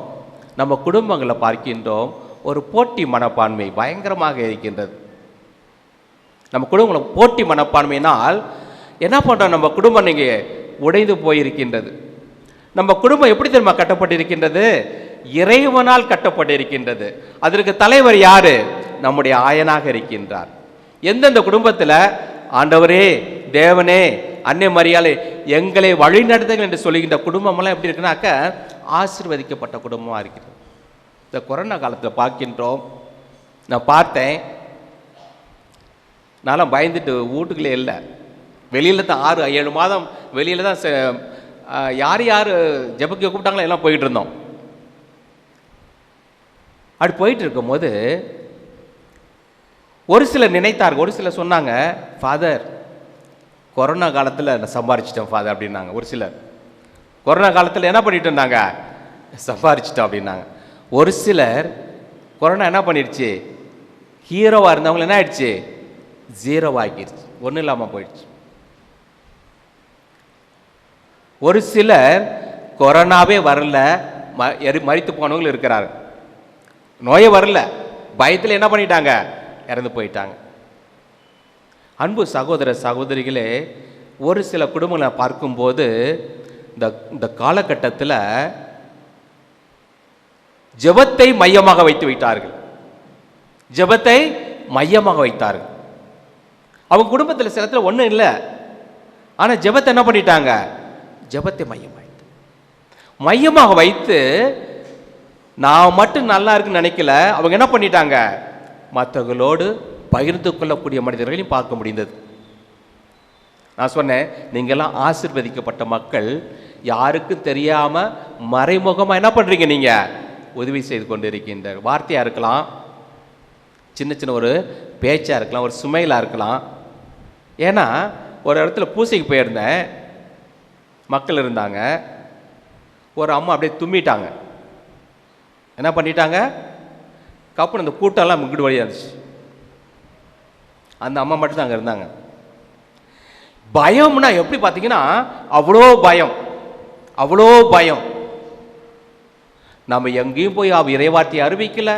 நம்ம குடும்பங்களை பார்க்கின்றோம், ஒரு போட்டி மனப்பான்மை பயங்கரமாக இருக்கின்றது. நம்ம குடும்பங்களை போட்டி மனப்பான்மையினால் என்ன பண்ணுறோம், நம்ம குடும்பம் இங்கே உடைந்து போயிருக்கின்றது. நம்ம குடும்பம் எப்படி தெரியுமா கட்டப்பட்டிருக்கின்றது? இறைவனால் கட்டப்பட்டிருக்கின்றது. அதற்கு தலைவர் யாரு? நம்முடைய ஆயனாக இருக்கின்றார். எந்தெந்த குடும்பத்தில் ஆண்டவரே, தேவனே, அன்னை மரியாதை எங்களை வழிநடத்துங்கள் என்று சொல்லுகின்ற குடும்பமெல்லாம் எப்படி இருக்குனாக்க ஆசீர்வதிக்கப்பட்ட குடும்பமாக இருக்கிறது. இந்த கொரோனா காலத்தில் பார்க்கின்றோம். நான் பார்த்தேன், நான்லாம் பயந்துட்டு வீட்டுக்குள்ளே இல்லை, வெளியில் தான் 6-7 மாதம் வெளியில் தான் யார் யார் ஜெபக்கு கூப்பிட்டாங்களோ எல்லாம் போயிட்டு இருந்தோம். அப்படி போயிட்டு இருக்கும்போது ஒரு சிலர் நினைத்தார்கள், ஒரு சிலர் சொன்னாங்க, ஃபாதர் கொரோனா காலத்தில் நான் சம்பாரிச்சிட்டேன் ஃபாதர் அப்படின்னாங்க. ஒரு சிலர் கொரோனா காலத்தில் என்ன பண்ணிட்டு இருந்தாங்க, சம்பாரிச்சிட்டோம் அப்படின்னாங்க. ஒரு சிலர் கொரோனா என்ன பண்ணிடுச்சு, ஹீரோவாக இருந்தவங்க என்ன ஆயிடுச்சு, ஜீரோவாக்கிடுச்சு, ஒன்றும் இல்லாமல் போயிடுச்சு. ஒரு சிலர் கொரோனாவே வரல, மரித்து போனவங்க இருக்கிறாரு. நோயே வரல, பயத்தில் என்ன பண்ணிட்டாங்க, இறந்து போயிட்டாங்க. அன்பு சகோதர சகோதரிகளே, ஒரு சில குடும்பங்களை பார்க்கும்போது இந்த காலகட்டத்தில் ஜெபத்தை மையமாக வைத்து விட்டார்கள். ஜெபத்தை மையமாக வைத்தார்கள். அவங்க குடும்பத்தில் சில இடத்துல ஒன்றும் இல்லை, ஆனால் ஜெபத்தை என்ன பண்ணிட்டாங்க, ஜெபத்தை மையமாக வைத்து நான் மட்டும் நல்லா இருக்குன்னு நினைக்கல. அவங்க என்ன பண்ணிட்டாங்க, மற்றவர்களோடு பகிர்ந்து கொள்ளக்கூடிய மனிதர்களையும் பார்க்க முடிந்தது. நான் சொன்னேன், நீங்கள்லாம் ஆசீர்வதிக்கப்பட்ட மக்கள், யாருக்கும் தெரியாமல் மறைமுகமாக என்ன பண்ணுறீங்க, நீங்கள் உதவி செய்து கொண்டு இருக்கின்ற வார்த்தையாக இருக்கலாம், சின்ன சின்ன ஒரு பேச்சாக இருக்கலாம், ஒரு சுமையிலாக இருக்கலாம். ஏன்னா ஒரு இடத்துல பூசைக்கு போயிருந்தேன், மக்கள் இருந்தாங்க, ஒரு அம்மா அப்படியே தும்மிட்டாங்க. என்ன பண்ணிட்டாங்க, கப்புன்னு அந்த கூட்டம்லாம் முங்கிட்டு வழியாக இருந்துச்சு. அந்த அம்மா மட்டும் தான் அங்கே இருந்தாங்க. பயம்னா எப்படி பார்த்தீங்கன்னா, அவ்வளோ பயம், அவ்வளோ பயம். நம்ம எங்கேயும் போய் இறைவார்த்தையை அறிவிக்கல,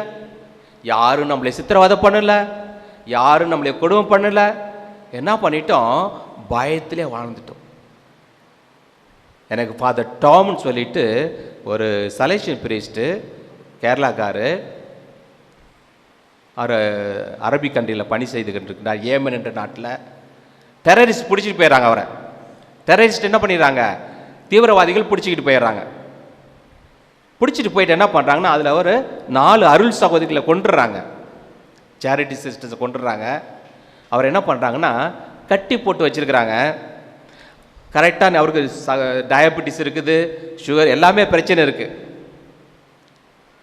யாரும் நம்மளை சித்திரவதை பண்ணல, யாரும் நம்மளை கொடுமை பண்ணல. என்ன பண்ணிட்டோம், பயத்திலே வாழ்ந்துட்டோம். எனக்கு ஃபாதர் டாம்னு சொல்லிட்டு ஒரு சலேஷியன் பிரீஸ்ட்டு, கேரளாக்காரு, அவர் அரபிக் கண்ட்ரியில் பணி செய்துக்கிட்டு இருக்கிறார். ஏமன் என்ற நாட்டில் டெரரிஸ்ட் பிடிச்சிட்டு போயிடுறாங்க. அவரை டெரரிஸ்ட் என்ன பண்ணிடுறாங்க, தீவிரவாதிகள் பிடிச்சிக்கிட்டு போயிடுறாங்க. பிடிச்சிட்டு போயிட்டு என்ன பண்ணுறாங்கன்னா, அதில் ஒரு 4 அருள் சகோதரிகளை கொண்டுடுறாங்க, சேரிட்டி சிஸ்டர்ஸை கொண்டுடுறாங்க. அவர் என்ன பண்ணுறாங்கன்னா, கட்டி போட்டு வச்சுருக்கிறாங்க. கரெக்டாக அவருக்கு டயபெட்டிஸ் இருக்குது, சுகர் எல்லாமே பிரச்சனை இருக்குது.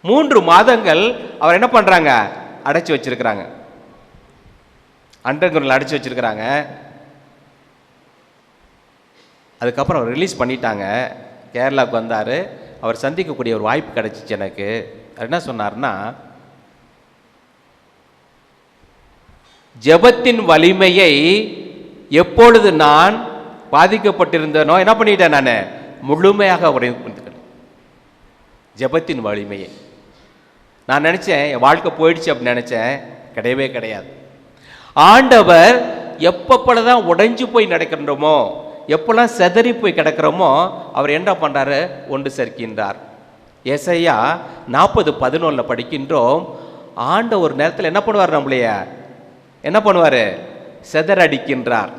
3 மாதங்கள் அவர் என்ன பண்ணுறாங்க, அடைச்சி வச்சிருக்கிறாங்க, அண்டர் கிரவுண்டில் அடைச்சி வச்சிருக்கிறாங்க. அதுக்கப்புறம் அவர் ரிலீஸ் பண்ணிட்டாங்க. கேரளாவுக்கு வந்தார். அவர் சந்திக்கக்கூடிய ஒரு வாய்ப்பு கிடைச்சிச்சு எனக்கு. அவர் என்ன சொன்னார்னா, ஜெபத்தின் வலிமையை எப்பொழுது நான் பாதிக்கப்பட்டிருந்தனோ என்ன பண்ணிட்டேன், நான் முழுமையாக உரைந்துக்கிறேன். ஜெபத்தின் வலிமையை நான் நினச்சேன் என் வாழ்க்கை போயிடுச்சு அப்படின்னு நினச்சேன். கிடையவே கிடையாது. ஆண்டவர் எப்பப்பதான் உடைஞ்சு போய் நடக்கின்றோமோ, எப்பெல்லாம் செதறி போய் கிடக்கிறோமோ, அவர் என்ன பண்ணுறாரு, ஒன்று சேர்க்கின்றார். ஏசாயா 40:11 படிக்கின்றோம். ஆண்டவர் ஒரு நேரத்தில் என்ன பண்ணுவார், நம்மளைய என்ன பண்ணுவார், செதறடிக்கின்றார்,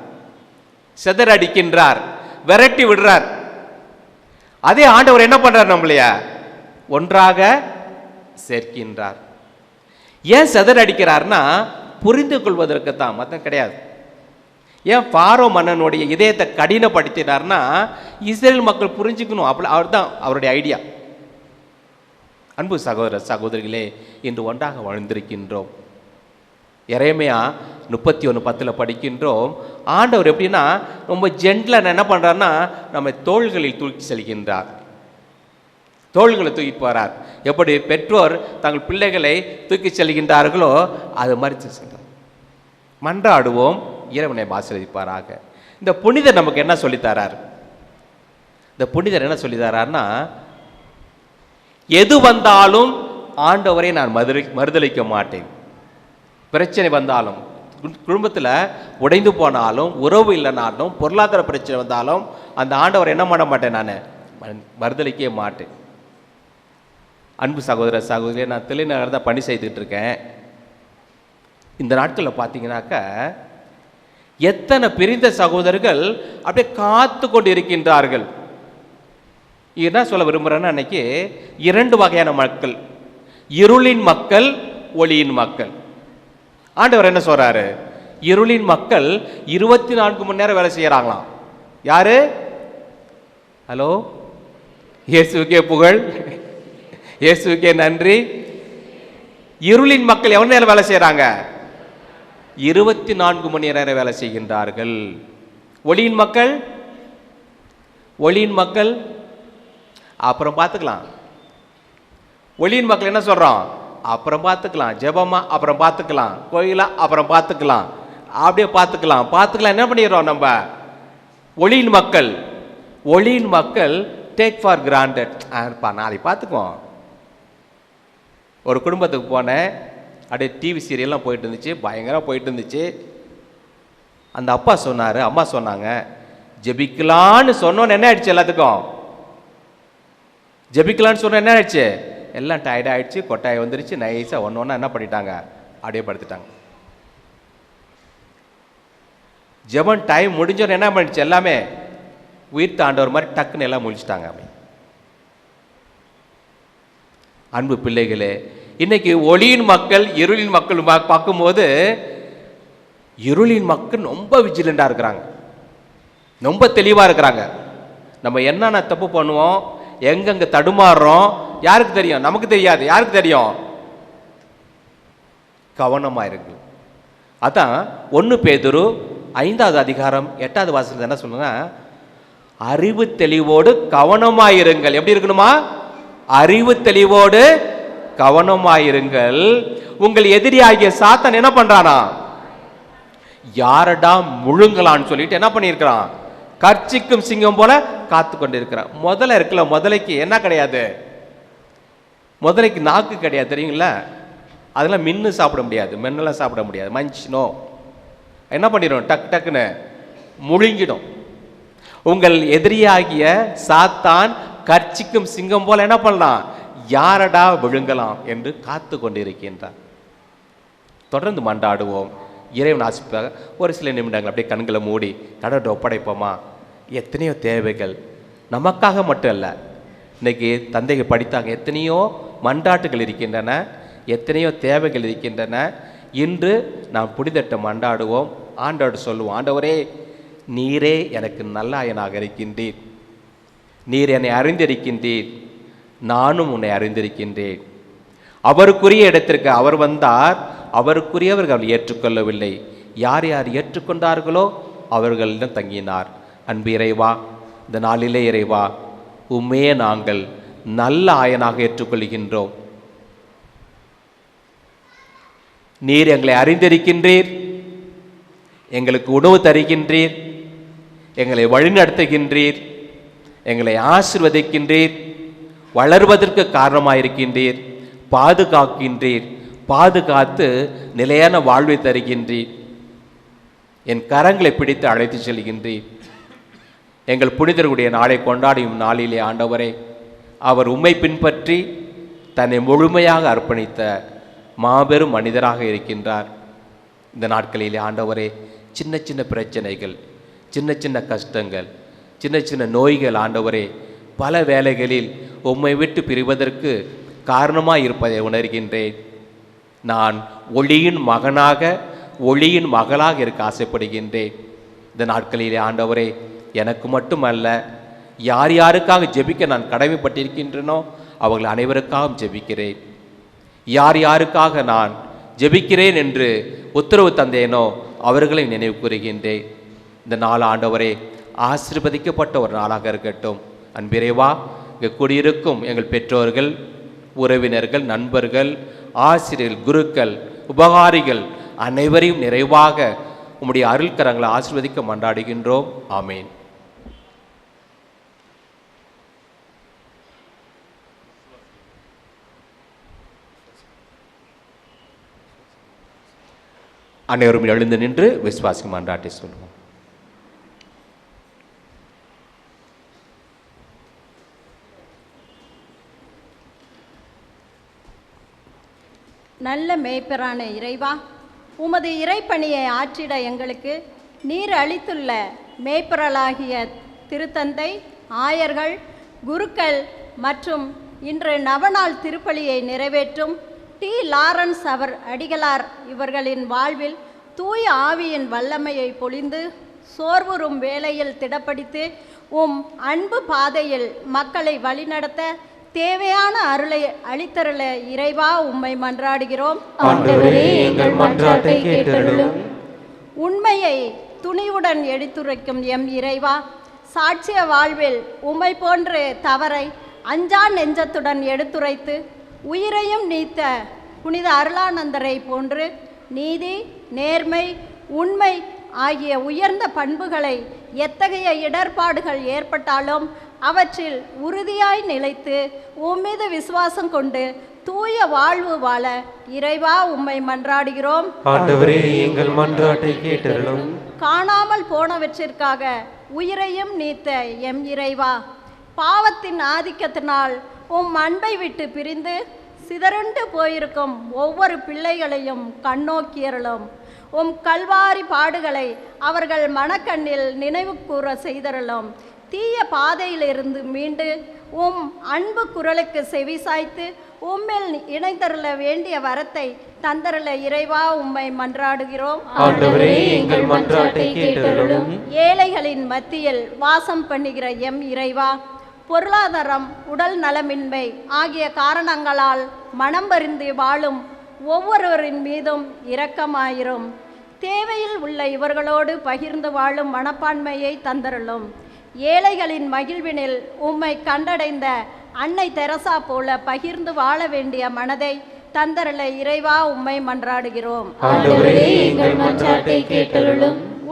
விரட்டி விடுறார். அதே ஆண்டவர் என்ன பண்றார், நம்மளைய ஒன்றாக சேர்க்கின்றார். ஏன் செதறடிக்கிறார்னா புரிந்து கொள்வதற்கு தான், மற்ற கிடையாது. ஏன் ஃபாரோ மன்னனுடைய இதயத்தை கடினப்படுத்தினார்னா இஸ்ரேல் மக்கள் புரிஞ்சுக்கணும். அவர் தான் அவருடைய ஐடியா. அன்பு சகோதர சகோதரிகளே, இன்று ஒன்றாக வாழ்ந்திருக்கின்றோம். எரேமியா 31:10 படிக்கின்றோம். ஆண்டவர் எப்படின்னா ரொம்ப ஜென்டிலாக என்ன பண்ணுறாருன்னா நம்ம தோள்களில் தூக்கி செல்கின்றார். தோள்களை தூக்கி போகிறார். எப்படி பெற்றோர் தங்கள் பிள்ளைகளை தூக்கி செல்கின்றார்களோ அது மாதிரி செல்கின்றார். மன்றாடுவோம், இறைவனை ஆசீர்வதிப்பாராக. இந்த புனிதர் நமக்கு என்ன சொல்லித்தரார், இந்த புனிதர் என்ன சொல்லித்தரார்னா, எது வந்தாலும் ஆண்டவரை நான் மறுதலிக்க மாட்டேன். பிரச்சனை வந்தாலும், குடும்பத்தில் உடைந்து போனாலும், உறவு இல்லைனாலும், பொருளாதார பிரச்சனை வந்தாலும் அந்த ஆண்டவரை என்ன பண்ண மாட்டேன், நான் மறுதலிக்கவே மாட்டேன். அன்பு சகோதர சகோதரியை, நான் தலைநகர் தான் பணி செய்துட்டு இருக்கேன். இந்த நாட்களில் பார்த்தீங்கன்னாக்க எத்தனை பிரிந்த சகோதரர்கள் அப்படியே காத்து கொண்டு இருக்கின்றார்கள். என்ன சொல்ல விரும்புகிறேன்னா, அன்னைக்கு 2 வகையான மக்கள், இருளின் மக்கள், ஒளியின் மக்கள். ஆண்டவர் என்ன சொல்றாரு, இருளின் மக்கள் 24 மணி நேரம் வேலை செய்யறாங்களாம். யாரு? ஹலோ, இயேசுக்கே புகழ், இயேசுக்கே நன்றி. இருளின் மக்கள் எவ்வளவு நேரம் வேலை செய்யறாங்க? 24 மணி நேரம் வேலை செய்கின்றார்கள். ஒளியின் மக்கள், ஒளியின் மக்கள் அப்புறம் பார்த்துக்கலாம். ஒளியின் மக்கள் என்ன சொல்றோம், அப்புறம் பார்த்துக்கலாம். ஜெபமா அப்புறம் பார்த்துக்கலாம், கோயிலா அப்புறம் பார்த்துக்கலாம், அப்படியே பார்த்துக்கலாம் என்ன பண்ணிடுறோம் நம்ம. ஒளியின் மக்கள், ஒளியின் மக்கள் டேக் ஃபார் கிராண்டட், நாளைக்கு பார்த்துக்குவோம். ஒரு குடும்பத்துக்கு போனேன், அப்படியே டிவி சீரியல்லாம் போயிட்டு இருந்துச்சு, பயங்கரமாக போயிட்டு இருந்துச்சு. அந்த அப்பா சொன்னார், அம்மா சொன்னாங்க, ஜெபிக்கலான்னு சொன்னோன்னு என்ன ஆயிடுச்சு, எல்லாத்துக்கும் ஜெபிக்கலான்னு சொன்ன என்ன ஆயிடுச்சு, எல்லாம் டயர்ட் ஆகிடுச்சு, கொட்டாய் வந்துருச்சு, நைஸாக ஒன்று என்ன பண்ணிட்டாங்க, அப்படியே படுத்துட்டாங்க. ஜெபன் டைம் முடிஞ்சோன்னு என்ன பண்ணிடுச்சு, எல்லாமே உயிர் தாண்டவர் மாதிரி டக்குன்னு எல்லாம் முடிச்சுட்டாங்க. அன்பு பிள்ளைகளே, இன்னைக்கு ஒளியின் மக்கள் இருளின் மக்கள் பார்க்கும்போது இருளின் மக்கள் ரொம்ப விஜிலண்டாக இருக்கிறாங்க, ரொம்ப தெளிவாக இருக்கிறாங்க. நம்ம என்னென்ன தப்பு பண்ணுவோம், எங்கெங்க தடுமாறுறோம் யாருக்கு தெரியும், நமக்கு தெரியாது. யாருக்கு தெரியும்? கவனமாக இருக்கு. அதான் 1 பேதுரு 5வது அதிகாரம் 8வது வாசகத்தில் என்ன சொல்லுங்க, அறிவு தெளிவோடு கவனமாயிருங்கள். எப்படி இருக்கணுமா? அறிவு தெளிவோடு கவனமாயிருங்கள். உங்கள் எதிரியாகிய சாத்தான் என்ன பண்றானா, யாரடா முழுங்கலான்னு சொல்லிட்டு என்ன பண்ணியிருக்கிறான், கர்ச்சிக்கும் சிங்கம் போல காத்து கொண்டு இருக்கிறான். முதல்ல இருக்குல்ல, முதலைக்கு என்ன கிடையாது, முதலைக்கு நாக்கு கிடையாது, தெரியுங்களா? அதெல்லாம் மின்னு சாப்பிட முடியாது, மென்னெல்லாம் சாப்பிட முடியாது, மஞ்சினோ என்ன பண்ணிடும், டக்கு டக்குன்னு முழுங்கிடும். உங்கள் எதிரியாகிய சாத்தான் கர்ச்சிக்கும் சிங்கம் போல என்ன பண்ணலாம், யாரடா விழுங்கலாம் என்று காத்து கொண்டிருக்கின்றார். தொடர்ந்து மன்றாடுவோம், இறைவன் ஆசிப்பாக. ஒரு சில நிமிடங்கள் அப்படியே கண்களை மூடி கடவுளை ஒப்படைப்போமா. எத்தனையோ தேவைகள் நமக்காக மட்டும் அல்ல, இன்னைக்கு தந்தைகள் படித்தாங்க, எத்தனையோ மன்றாட்டுகள் இருக்கின்றன, எத்தனையோ தேவைகள் இருக்கின்றன. இன்று நாம் புனிதட்ட மன்றாடுவோம். ஆண்டவர் சொல்லுவோம், ஆண்டவரே நீரே எனக்கு நல்ல ஆயனாக இருக்கின்றீர். நீர் என்னை அறிந்திருக்கின்றீர், நானும் உன்னை அறிந்திருக்கின்றேன். அவருக்குரிய இடத்திற்கு அவர் வந்தார், அவருக்குரியவர்கள் ஏற்றுக்கொள்ளவில்லை. யார் யார் ஏற்றுக்கொண்டார்களோ அவர்களிடம் தங்கினார். அன்பு இறைவா, இந்த நாளிலே இறைவா, உண்மையே நாங்கள் நல்ல ஆயனாக ஏற்றுக்கொள்கின்றோம். நீர் எங்களை அறிந்திருக்கின்றீர், எங்களுக்கு உணவு தருகின்றீர், எங்களை வழிநடத்துகின்றீர், எங்களை ஆசீர்வதிக்கின்றீர், வளர்வதற்கு காரணமாயிருக்கின்றீர், பாதுகாக்கின்றீர், பாதுகாத்து நிலையான வாழ்வை தருகின்றீர். என் கரங்களை பிடித்து அழைத்து செல்கின்றீர். எங்கள் புனிதர்களுடைய நாளை கொண்டாடும் நாளிலே ஆண்டவரே, அவர் உம்மை பின்பற்றி தன்னை முழுமையாக அர்ப்பணித்த மாபெரும் மனிதராக இருக்கின்றார். இந்த நாட்களிலே ஆண்டவரே, சின்ன சின்ன பிரச்சனைகள், சின்ன சின்ன கஷ்டங்கள், சின்ன சின்ன நோய்கள் ஆண்டவரே பல வேளைகளில் உம்மை விட்டு பிரிவதற்கு காரணமாக இருப்பதை உணர்கின்றேன். நான் ஒளியின் மகனாக, ஒளியின் மகளாக இருக்க ஆசைப்படுகின்றேன். இந்த நாட்களிலே ஆண்டவரே, எனக்கு மட்டுமல்ல, யார் யாருக்காக ஜெபிக்க நான் கடமைப்பட்டிருக்கின்றனோ அவர்கள் அனைவருக்காகவும் ஜெபிக்கிறேன். யார் யாருக்காக நான் ஜெபிக்கிறேன் என்று உத்தரவு தந்தேனோ அவர்களை நினைவு கூறுகின்றேன். இந்த நாள் ஆண்டவரே ஆசீர்வதிக்கப்பட்ட ஒரு நாளாக இருக்கட்டும். அன்பிறைவா, இங்கே கூடியிருக்கும் எங்கள் பெற்றோர்கள், உறவினர்கள், நண்பர்கள், ஆசிரியர்கள், குருக்கள், உபகாரிகள் அனைவரையும் நிறைவாக உம்முடைய அருள்கரங்களை ஆசீர்வதிக்க மன்றாடுகின்றோம். ஆமேன். அனைவரும் எழுந்து நின்று விசுவாசி மன்றாட்டை சொல்லுவோம். நல்ல மேய்ப்பரான இறைவா, உமது இறைப்பணியை ஆற்றிட எங்களுக்கு நீர் அளித்துள்ள மேய்ப்பரலாகிய திருத்தந்தை, ஆயர்கள், குருக்கள் மற்றும் இன்று நவநாள் திருப்பலியை நிறைவேற்றும் டி. லாரன்ஸ் அடிகளார் இவர்களின் வாழ்வில் தூய ஆவியின் வல்லமையை பொழிந்து சோர்வுறும் வேளையில் திடப்படுத்தி உம் அன்பு பாதையில் மக்களை வழிநடத்த தேவையான அருளை அளித்தருள இறைவா உம்மை மன்றாடுகிறோம். உண்மையை துணிவுடன் எடுத்துரைக்கும் எம் இறைவா, சாட்சிய வாழ்வில் உம்மை போன்ற தவறை அஞ்சா நெஞ்சத்துடன் எடுத்துரைத்து உயிரையும் நீத்த புனித அருளானந்தரை போன்று நீதி, நேர்மை, உண்மை ஆகிய உயர்ந்த பண்புகளை எத்தகைய இடர்பாடுகள் ஏற்பட்டாலும் அவற்றில் உறுதியாய் நிலைத்து உம்மீது விசுவாசம் கொண்டு தூய வாழ்வு வாழ இறைவா உம்மை மன்றாடுகிறோம். ஆண்டவரே, எங்கள் மன்றாட்டை கேட்டருளும். காணாமல் போனவற்றிற்காக உயிரையும் நீத்த எம் இறைவா, பாவத்தின் ஆதிக்கத்தினால் உம் அன்பை விட்டு பிரிந்து சிதறுண்டு போயிருக்கும் ஒவ்வொரு பிள்ளைகளையும் கண்ணோக்கியருளும். உம் கல்வாரி பாடுகளை அவர்கள் மனக்கண்ணில் நினைவு கூற செய்தருளும். தீய பாதையிலிருந்து மீண்டு உம் அன்பு குரலுக்கு செவிசாய்த்து உம்மில் இணைந்தருள வேண்டிய வரத்தை தந்தருள இறைவா உம்மை மன்றாடுகிறோம். ஏழைகளின் மத்தியில் வாசம் பண்ணுகிற எம் இறைவா, பொருளாதாரம், உடல் நலமின்மை ஆகிய காரணங்களால் மனம் பறிந்து வாழும் ஒவ்வொருவரின் மீதும் இரக்கமாயிரும். தேவையில் உள்ள இவர்களோடு பகிர்ந்து வாழும் மனப்பான்மையை தந்தருளும். ஏழைகளின் மகிழ்வினில் உம்மை கண்டடைந்த அன்னை தெரசா போல பகிர்ந்து வாழ வேண்டிய மனதை தந்தருள இறைவா உம்மை மன்றாடுகிறோம்.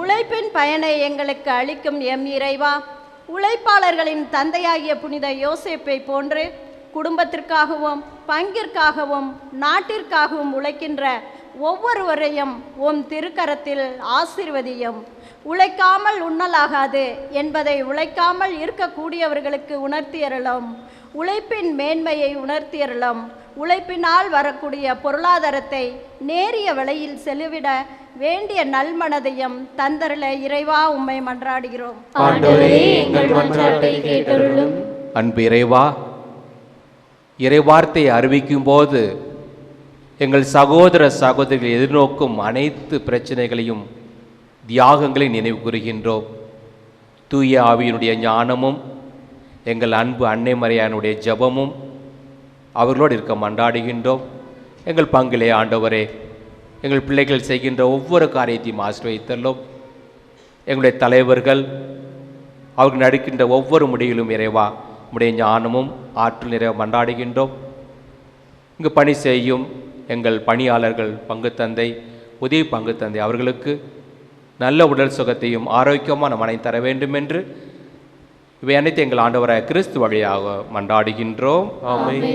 உழைப்பின் பயனை எங்களுக்கு அளிக்கும் எம் இறைவா, உழைப்பாளர்களின் தந்தையாகிய புனித யோசேப்பை போன்று குடும்பத்திற்காகவும் பங்கிற்காகவும் நாட்டிற்காகவும் உழைக்கின்ற ஒவ்வொருவரையும் உம் திருக்கரத்தில் ஆசீர்வதியும். உழைக்காமல் உண்ணலாகாது என்பதை உழைக்காமல் இருக்கக்கூடியவர்களுக்கு உணர்த்தியறலும். உழைப்பின் மேன்மையை உணர்த்தியறலும். உழைப்பினால் வரக்கூடிய பொருளாதாரத்தை நேரிய வழியில் செலுவிட வேண்டிய நல்மனதையும் தந்தருள இறைவா உம்மை மன்றாடுகிறோம். அன்பு இறைவா, இறைவார்த்தை அறிவிக்கும் போது எங்கள் சகோதர சகோதரிகள் எதிர்நோக்கும் அனைத்து பிரச்சனைகளையும், தியாகங்களை நினைவு கூறுகின்றோம். தூய ஆவியினுடைய ஞானமும் எங்கள் அன்பு அன்னை மரியானுடைய ஜெபமும் அவர்களோடு இருக்க மன்றாடுகின்றோம். எங்கள் பங்கிலே ஆண்டவரே, எங்கள் பிள்ளைகள் செய்கின்ற ஒவ்வொரு காரியத்தையும் ஆசீர்வதித்தள்ளும். எங்களுடைய தலைவர்கள் அவர்கள் நடிக்கின்ற ஒவ்வொரு முடிவிலும் இறைவா உடைய ஞானமும் ஆற்றல் நிறைய மன்றாடுகின்றோம். இங்கு பணி செய்யும் எங்கள் பணியாளர்கள், பங்கு தந்தை, உதவி பங்கு தந்தை அவர்களுக்கு நல்ல உடல் சுகத்தையும் ஆரோக்கியமான மனை தர வேண்டும் என்று இவை அனைத்து எங்கள் ஆண்டவராகிய கிறிஸ்து வழியாக மன்றாடுகின்றோம். ஆமென்.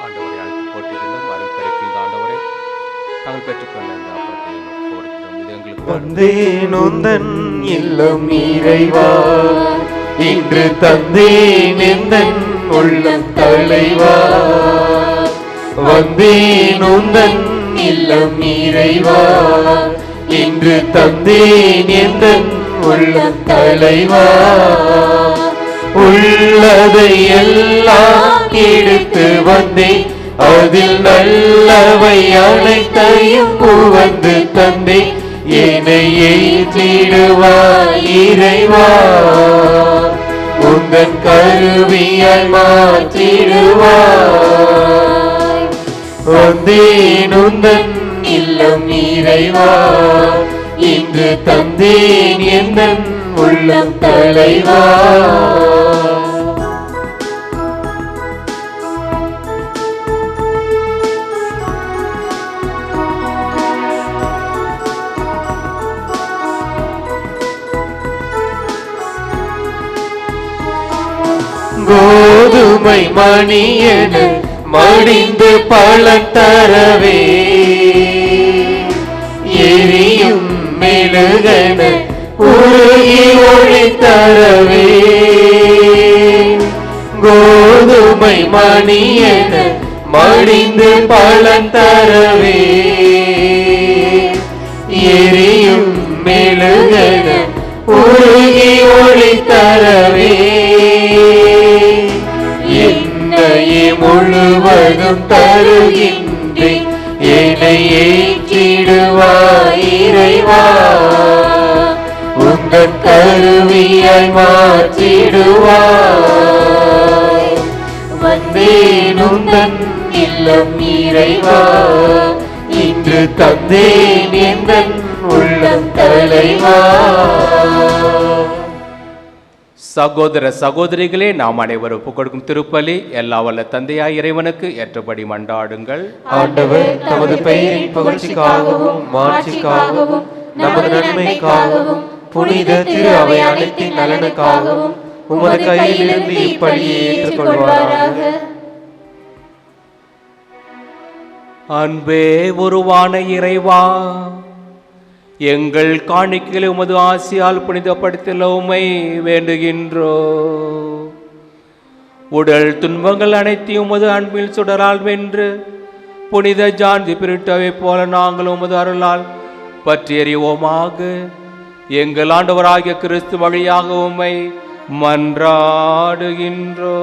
ஆண்டவரை அழைத்து போட்டுகின்றோம். அருள் பெருக்கின்ற ஆண்டவரை நாங்கள் பெற்றுக்கொண்ட இந்த அப்பத்தை கொடுக்கிறோம். இது எங்களுக்கு வந்தேன் உந்தன் இல்லம் இறைவா, இன்று தந்தேன் எந்தன் உள்ளம் தலைவா. வந்தேன் உந்தன் இல்லம் இறைவா, இன்று தந்தேன் எந்தன் உள்ளம் தலைவா. உள்ளதை எல்லாம் எடுத்து வந்தேன், அதில் நல்லவை அனைத்தையும் புகழ்ந்து தந்தேன். என்னை ஏற்றிடுவாய் இறைவா, உந்தன் கருவியாய் மாற்றிடுவாய். வந்தேன் உந்தன் இல்லம் இறைவா, இன்று தந்தேன் எந்தன் உள்ளம் தலைவா. கோதுமை மணியென மடிந்து பலன் தரவே, எரியும் மெழுகென உருகி ஒளி தரவே. கோதுமை மணியென மடிந்து பலன் தரவே, எரியும் மெழுகென உருகி ஒளி தரவே. என்னையே முழுவதும் தருகின்றேன், என்னை ஏற்றிடுவாய் இறைவா, உந்தன் கருவியாய் மாற்றிடுவாய். வந்தேன் உந்தன் இல்லம் இறைவா, இன்று தந்தேன் எந்தன் உள்ளம் தலைவா. சகோதர சகோதரிகளே, நாம் அனைவரும் ஒப்புக் கொடுக்கும் திருப்பலி எல்லா வல்ல தந்தையாய் இறைவனுக்கு ஏற்றபடி மன்றாடுங்கள். ஆண்டவர் தமது பெயரின் புகழ்ச்சிக்காகவும் மாட்சிக்காகவும் நமது நன்மைக்காகவும் புனித திரு அவை அனைத்தின் நலனுக்காகவும் உமது கையிலிருந்து இப்படியே ஏற்றுக்கொள்வாராக. அன்பே உருவான இறைவா, எங்கள் காணிக்கைகளை உமது ஆசியால் புனிதப்படுத்தியுள்ள உம்மை வேண்டுகின்றோ. உடல் துன்பங்கள் அனைத்தையும் உமது அன்பில் சுடரால் வென்று புனித ஜான் பிரிட்டவை போல நாங்கள் உமது அருளால் பற்றி எறிவோமாக. எங்கள் ஆண்டவராகிய கிறிஸ்து வழியாக உம்மை மன்றாடுகின்றோ.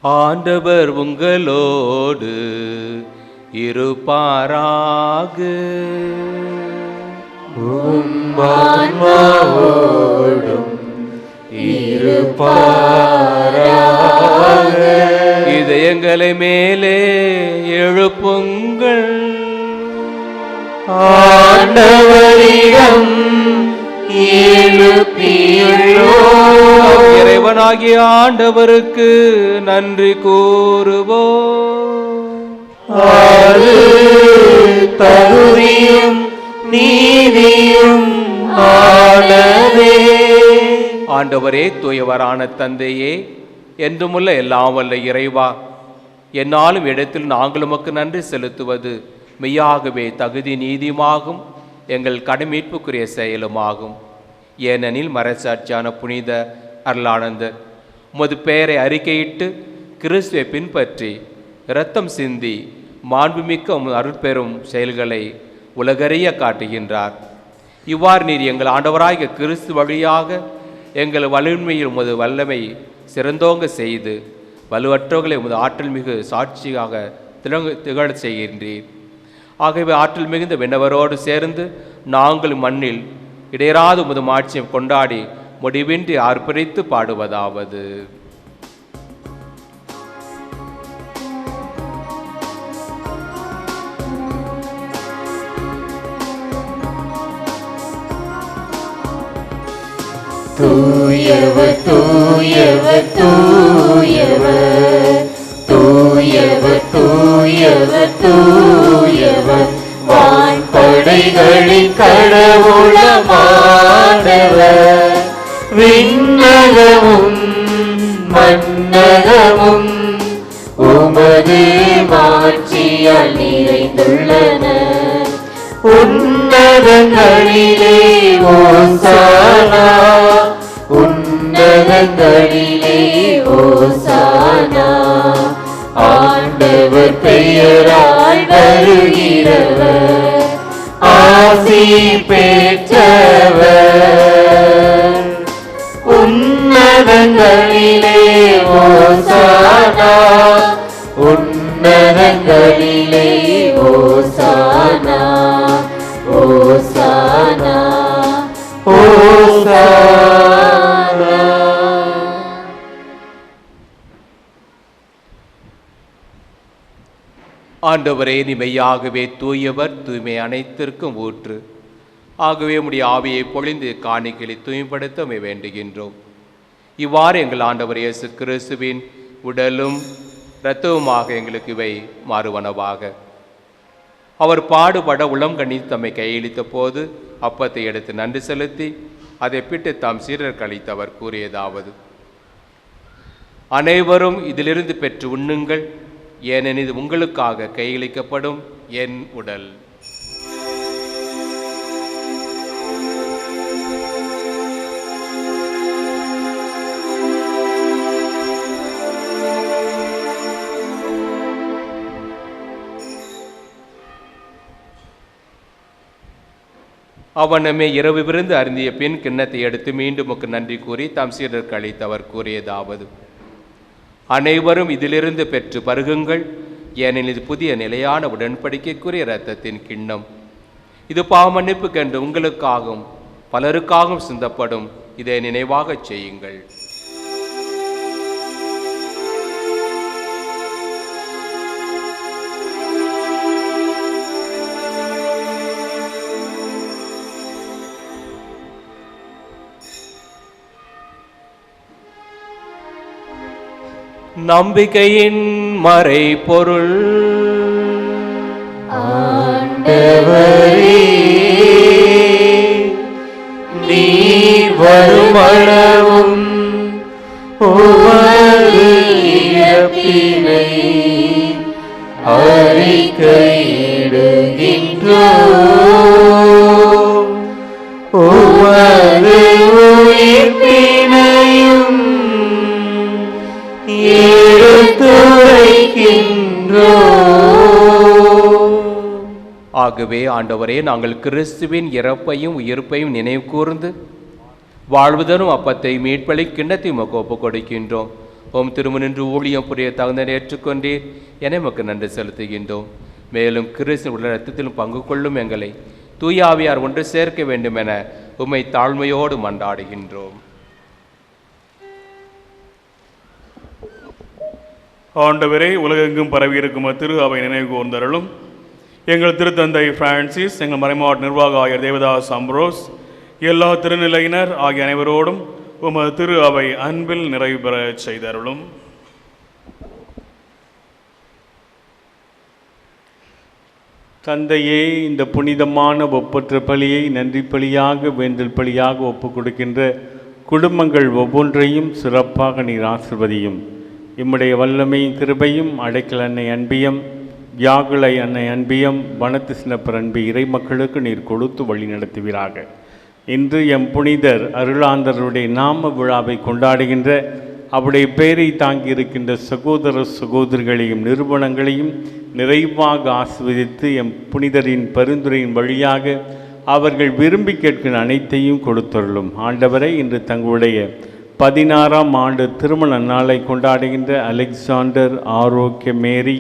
ஆண்டவர் உங்களோடு இருப்பாராக. உம் ஆன்மாவோடும் இருப்பாராக. இதயங்களை மேலே எழுப்புங்கள். ஆண்டவரிடம் எழுப்பியுள்ளோம். இறைவனாகிய ஆண்டவருக்கு நன்றி கூறுவோம். ஆறு தகுதியும் நீதியும் ஆனதே. ஆண்டவரே, தூயவரான தந்தையே, என்றுமுள்ள எல்லாம் வல்ல இறைவா, என்னாலும் இடத்தில் நாங்கள் உமக்கு நன்றி செலுத்துவது மெய்யாகவே தகுதி நீதியுமாகும், எங்கள் கடமீட்புக்குரிய செயலுமாகும். ஏனெனில் மறைசாட்சியான புனித அருளானந்தர் உமது பெயரை அறிக்கையிட்டு கிறிஸ்துவை பின்பற்றி இரத்தம் சிந்தி மாண்புமிக்க அருட்பெரும் செயல்களை உலகறிய காட்டுகின்றார். இவ்வாறு நீர் எங்கள் ஆண்டவராகிய கிறிஸ்து வழியாக எங்கள் வலிமையில் உமது வல்லமை சிறந்தோங்க செய்து வலுவற்றவர்களை உமது ஆற்றல் மிகு சாட்சியாக திகழ செய்கின்றீர். ஆகவே ஆற்றல் மிகுந்த விண்ணவரோடு சேர்ந்து நாங்கள் மண்ணில் இடையராது உமது மாட்சியை கொண்டாடி முடிவின்றி ஆர்ப்பரித்து பாடுவதாவது: தூயவர் தூயவர் தூயவர் தூயவர் தூயவர் தூயவர் வான்படைகளின் கடவுளமானவர். விண்ணகமும் மண்ணகமும் உமது மாட்சியால் நிறைந்துள்ளன. உன்னதங்களிலே ஓசானா, உன்னதங்களிலே ஓசானா. ஆண்டவர் பெயரால் வருகிறவர் ஆசி பெற்றவர். உன்னதங்களிலே ஓசானா, உன்னதங்களிலே ஓசானா, ஓசானா, ஓசானா. ஆண்டவரே, நீ மெய்யாகவே தூயவர், தூய்மை அனைத்திற்கும் ஊற்று. ஆகவே உம்முடைய ஆவியை பொழிந்து காணிக்கையை தூய்மைப்படுத்த வேண்டுகின்றோம். இவ்வாறு எங்கள் ஆண்டவர் இயேசு கிறிஸ்துவின் உடலும் இரத்தவுமாக எங்களுக்கு இவை மாறுவனவாக. அவர் பாடுபட உளம் கணித்து தம்மை கையளித்த போது அப்பத்தை எடுத்து நன்றி செலுத்தி அதை பிட்டு தாம் சீரருக்கு அளித்து அவர் கூறியதாவது: அனைவரும் இதிலிருந்து பெற்று உண்ணுங்கள், ஏனெனில் இது உங்களுக்காக கையளிக்கப்படும் என் உடல். அவனமே இரவு விருந்து அருந்திய பின் கிண்ணத்தை எடுத்து மீண்டும் நன்றி கூறி தாம் சீரருக்கு அளித்து அவர் கூறியதாவது: அனைவரும் இதிலிருந்து பெற்று பருகுங்கள், ஏனெனில் இது புதிய நிலையான உடன்படிக்கைக்குரிய இரத்தத்தின் கிண்ணம். இது பாவமன்னிப்புக்கென்று உங்களுக்காகவும் பலருக்காகவும் சிந்தப்படும். இதை நினைவாக செய்யுங்கள். நம்பிக்கையின் மறைபொருள். ஆண்டவரே, நீர் வருமளவும் உமது இறப்பினை அறிக்கையிடுகின்றோம். உமது உயிர்ப்பினையும் ஆகவே ஆண்டவரே, நாங்கள் கிறிஸ்துவின் இறப்பையும் உயிர்ப்பையும் நினைவு கூர்ந்து வாழ்வுதரும் அப்பத்தை மீட்பளி கிண்ணத்தை உமக்கு ஒப்புக் கொடுக்கின்றோம். உம் திருமணின்று ஊழியம் புரிய தகுந்த ஏற்றுக்கொண்டீர் என உமக்கு நன்றி செலுத்துகின்றோம். மேலும் கிறிஸ்து உள்ள இரத்தத்திலும் பங்கு கொள்ளும் எங்களை தூய ஆவியார் ஒன்று சேர்க்க வேண்டும் என உம்மை தாழ்மையோடு மன்றாடுகின்றோம். ஆண்டவரே, உலகெங்கும் பரவியிருக்கும் திரு அவை நினைவு கூர்ந்தருளும். எங்கள் திருத்தந்தை பிரான்சிஸ், எங்கள் மறைமாவட்ட நிர்வாக ஆயர் தேவதாஸ் அம்ப்ரோஸ், எல்லா திருநிலையினர் ஆகிய அனைவரோடும் உமது திரு அவை அன்பில் நிறைவு பெற செய்தருளும். தந்தையே, இந்த புனிதமான ஒப்பற்ற பலியை நன்றி பலியாக வேண்டல் பலியாக ஒப்புக் கொடுக்கின்ற குடும்பங்கள் ஒவ்வொன்றையும் சிறப்பாக நீர் ஆசிர்வதியும். இம்முடைய வல்லமையும் கிருபையும் அடைக்கல் அன்னை அன்பியம், வியாகுலை அன்னை அன்பியம், வனத்து சின்னப்பர் அன்பி இறை மக்களுக்கு நீர் கொடுத்து வழி நடத்துவீராக. இன்று எம் புனிதர் அருளாந்தருடைய நாம விழாவை கொண்டாடுகின்ற அவருடைய பெயரை தாங்கியிருக்கின்ற சகோதர சகோதரிகளையும் நிறுவனங்களையும் நிறைவாக ஆசிர்வதித்து எம் புனிதரின் பரிந்துரையின் வழியாக அவர்கள் விரும்பி கேட்கிற அனைத்தையும் கொடுத்துள்ளும். ஆண்டவரை, இன்று தங்களுடைய 16ஆம் ஆண்டு திருமண நாளை கொண்டாடுகின்ற அலெக்சாண்டர் ஆரோக்கிய மேரி,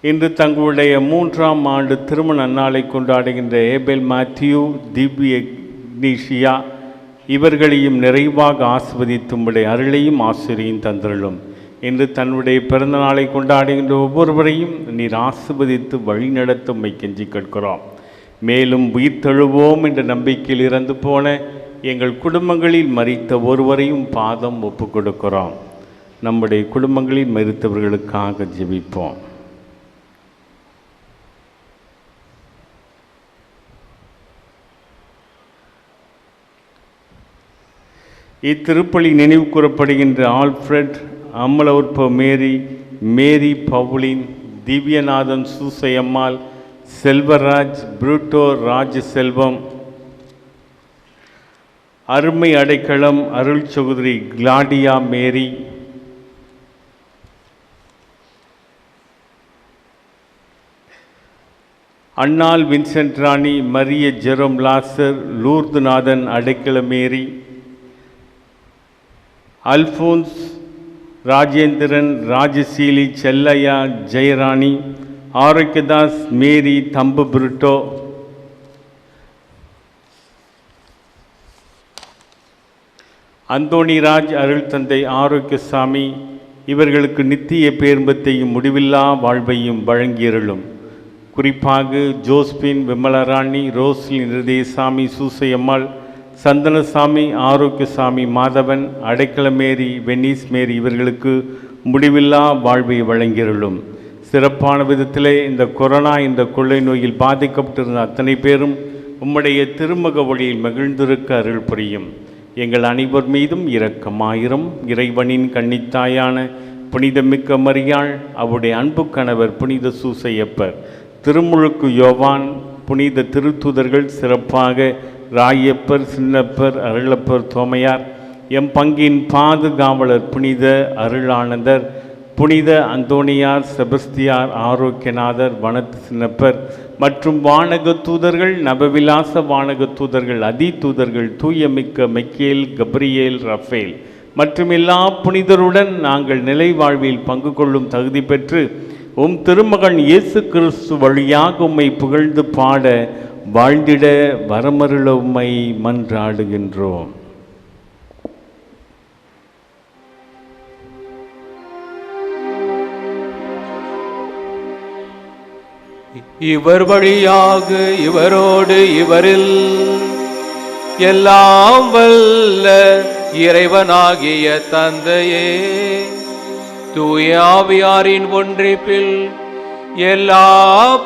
இன்று தங்களுடைய 3ஆம் ஆண்டு திருமண நாளை கொண்டாடுகின்ற ஏபெல் மேத்யூ, திவ்ய இக்னீஷியா இவர்களையும் நிறைவாக ஆசிர்வதித்தும்படி அருளையும் ஆசிரியும் தந்துள்ளும். இன்று தன்னுடைய பிறந்த நாளை கொண்டாடுகின்ற ஒவ்வொருவரையும் நீர் ஆசிர்வதித்து வழிநடத்த உம்மை கெஞ்சி கேட்கிறோம். மேலும் உயிர் தழுவோம் என்ற நம்பிக்கையில் இறந்து போன எங்கள் குடும்பங்களில் மரித்த ஒருவரையும் பாதம் ஒப்புக் கொடுக்கிறோம். நம்முடைய குடும்பங்களில் மரித்தவர்களுக்காக ஜெபிப்போம். இத்திருப்பலி நினைவு கூறப்படுகின்ற ஆல்ஃப்ரெட், அமலோற்ப மேரி, மேரி பவுலின், திவ்யநாதன் சூசையம்மாள், செல்வராஜ், புரூட்டோ ராஜசெல்வம், அருமை அடைக்கலம் அருள் சகோதரி கிளாடியா மேரி, அன்னாள் வின்சென்ட் ராணி, மரிய ஜெரோம் லாசர், லூர்துநாதன் அடைக்கல மேரி, அல்ஃபோன்ஸ், ராஜேந்திரன், ராஜசீலி, செல்லையா, ஜெயராணி, ஆரோக்கியதாஸ், மேரி, தம்பு புருட்டோ, அந்தோணிராஜ், அருள் தந்தை ஆரோக்கியசாமி இவர்களுக்கு நித்திய பேர்பத்தையும் முடிவில்லா வாழ்வையும் வழங்கியருளும். குறிப்பாக ஜோஸ்பின், விமலராணி, ரோஸ்லின், இருதயசாமி, சூசையம்மாள், சந்தனசாமி, ஆரோக்கியசாமி, மாதவன், அடைக்கலமேரி, வெனிஸ் மேரி இவர்களுக்கு முடிவில்லா வாழ்வை வழங்கியருளும். சிறப்பான விதத்திலே இந்த கொரோனா இந்த கொள்ளை நோயில் பாதிக்கப்பட்டிருந்த அத்தனை பேரும் உம்முடைய திருமுக வழியில் மகிழ்ந்திருக்க அருள் புரியும். எங்கள் அனைவர் மீதும் இரக்கமாயிரும். இறைவனின் கன்னித்தாயான புனிதமிக்க மரியாள், அவருடைய அன்பு கணவர் புனித சூசையப்பர், திருமுழுக்கு யோவான், புனித திருத்தூதர்கள், சிறப்பாக ராயப்பர், சின்னப்பர், அருளப்பர், தோமையார், எம் பங்கின் பாதுகாவலர் புனித அருளானந்தர், புனித அந்தோணியார், செபஸ்தியார், ஆரோக்கியநாதர், வனத்து சின்னப்பர் மற்றும் வானக தூதர்கள், நபவிலாச வானக தூதர்கள், அதி தூதர்கள், தூயமிக்க மெக்கேல், கப்ரியேல், ரஃபேல் மற்றும் எல்லா புனிதருடன் நாங்கள் நிலை வாழ்வில் பங்கு கொள்ளும் தகுதி பெற்று உம் திருமகன் இயேசு கிறிஸ்து வழியாக உம்மை புகழ்ந்து பாட வாழ்ந்திட வரமருள உம்மை மன்றாடுகின்றோம். இவர் வழியாக இவரோடு இவரில் எல்லாம் வல்ல இறைவனாகிய தந்தையே, தூய ஆவியாரின் ஒன்றிப்பில் எல்லா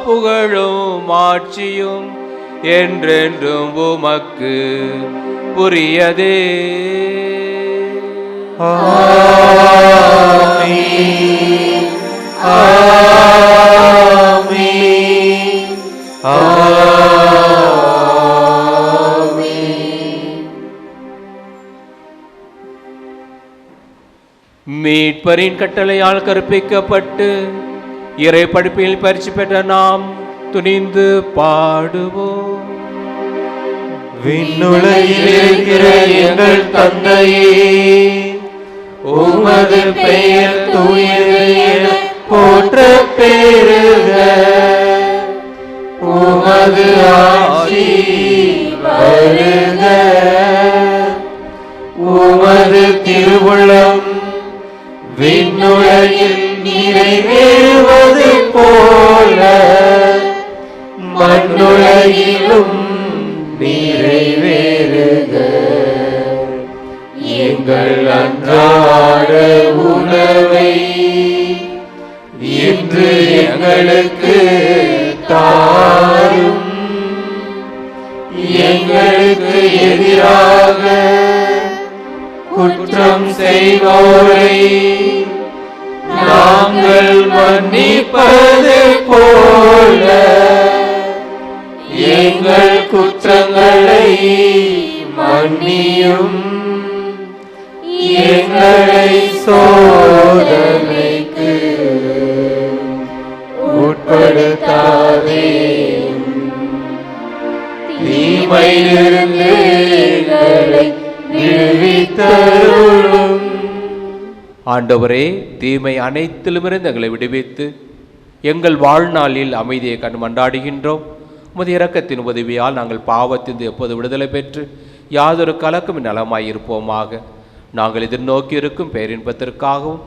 புகழும் ஆட்சியும் என்றென்றும் உமக்கு புரியதே. ஆமென். ஆமென். ஆமென். மீட்பரின் கட்டளையால் கற்பிக்கப்பட்டு இறை படிப்பில் பயிற்சி பெற்ற நாம் துணிந்து பாடுவோம். விண்ணுலகில் இருக்கிற எங்கள் தந்தையே, உமது பெயர் தூயது என போற்ற பெறுக. உமது ஆட்சி வருக. உமது திருவுளம் விண்ணுலகில் நிறைவேறுவது போல மண்ணுலகிலும் நிறைவேறுக. எங்கள் அன்றாட உணவை இன்று எங்களுக்கு தாரும். எங்களுக்கு எதிராக குற்றம் செய்வோரை நாங்கள் மன்னிப்பது போல எங்கள் குற்றங்களை மன்னியும். எங்களை சோதனைக்கு உட்படுத்தாதேயும். தீமையிலிருந்து எங்களை விடுவித்தருளும். ஆண்டவரே, தீமை அனைத்திலுமிருந்து எங்களை விடுவித்து எங்கள் வாழ்நாளில் அமைதியை கண்டு மன்றாடுகின்றோம். உமது இரக்கத்தின் உதவியால் நாங்கள் பாவத்திலிருந்து எப்போது விடுதலை பெற்று யாதொரு கலக்கும் நலமாயிருப்போமாக. நாங்கள் எதிர்நோக்கி இருக்கும் பேரின்பத்திற்காகவும்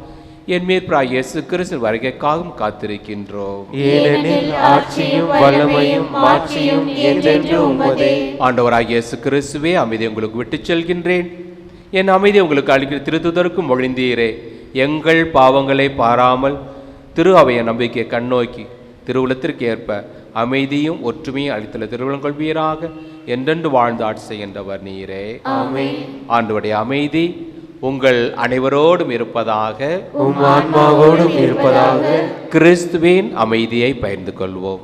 என் மீட்பராகிய இயேசு கிறிஸ்து வருகைக்காகவும் காத்திருக்கின்றோம். ஏனெனில் ஆட்சியும் வல்லமையும் மாட்சியும் என்றென்றும் உமதே. ஆண்டவராகிய இயேசு கிறிஸ்துவே, அமைதி உங்களுக்கு விட்டுச் செல்கின்றேன், என் அமைதி உங்களுக்கு அளிக்கிற திருத்துதற்கும் மொழிந்தீரே. எங்கள் பாவங்களை பாராமல் திரு அவைய நம்பிக்கையை கண்ணோக்கி திருவுளத்திற்கு ஏற்ப அமைதியும் ஒற்றுமையும் அளித்துள்ள திருவுளம் கொள்வீராக. என்றென்று வாழ்ந்து ஆட்சி செய்கின்றவர் நீரே. ஆமென். ஆண்டவருடைய அமைதி உங்கள் அனைவரோடும் இருப்பதாக, உம் ஆன்மாவோடும் இருப்பதாக. கிறிஸ்துவின் அமைதியை பகிர்ந்து கொள்வோம்.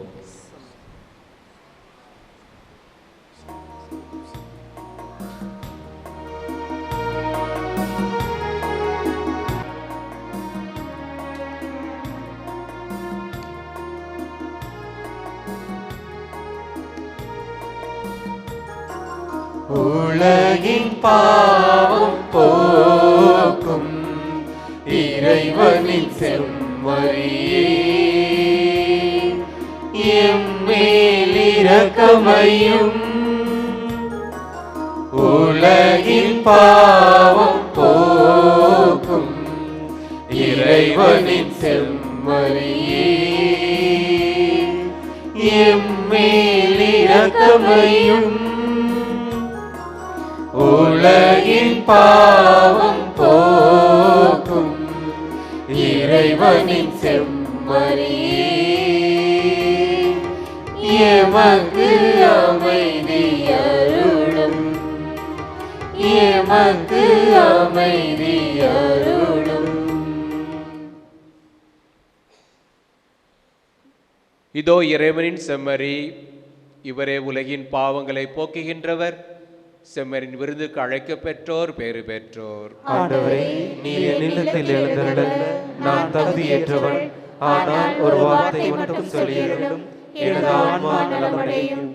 உலகின் பாவம் போக்கும் இறைவனின் செம்மறியே, எம்மேல் இரக்கமையும். உலகின் பாவம் போக்கும் இறைவனின் செம்மறியே, எம்மேல் இரக்கமையும். உலகின் பாவம் போக்கும் இறைவனின் செம்மறியே, எமக்கு அமைதி அருளும். எமக்கு அமைதி அருளும். இதோ இறைவனின் செம்மறி, இவரே உலகின் பாவங்களை போக்குகின்றவர். செம்மறின் விருதுக்கு அழைக்க பெற்றோர் பேறு பெற்றோர். ஆண்டவரே, நீர் என் இல்லத்தில் எழுந்தருள நான் தகுதியேற்றவன். ஆனால் ஒரு வார்த்தை மட்டும் சொல்லியருளும், எனது ஆன்மா நலமடையும்.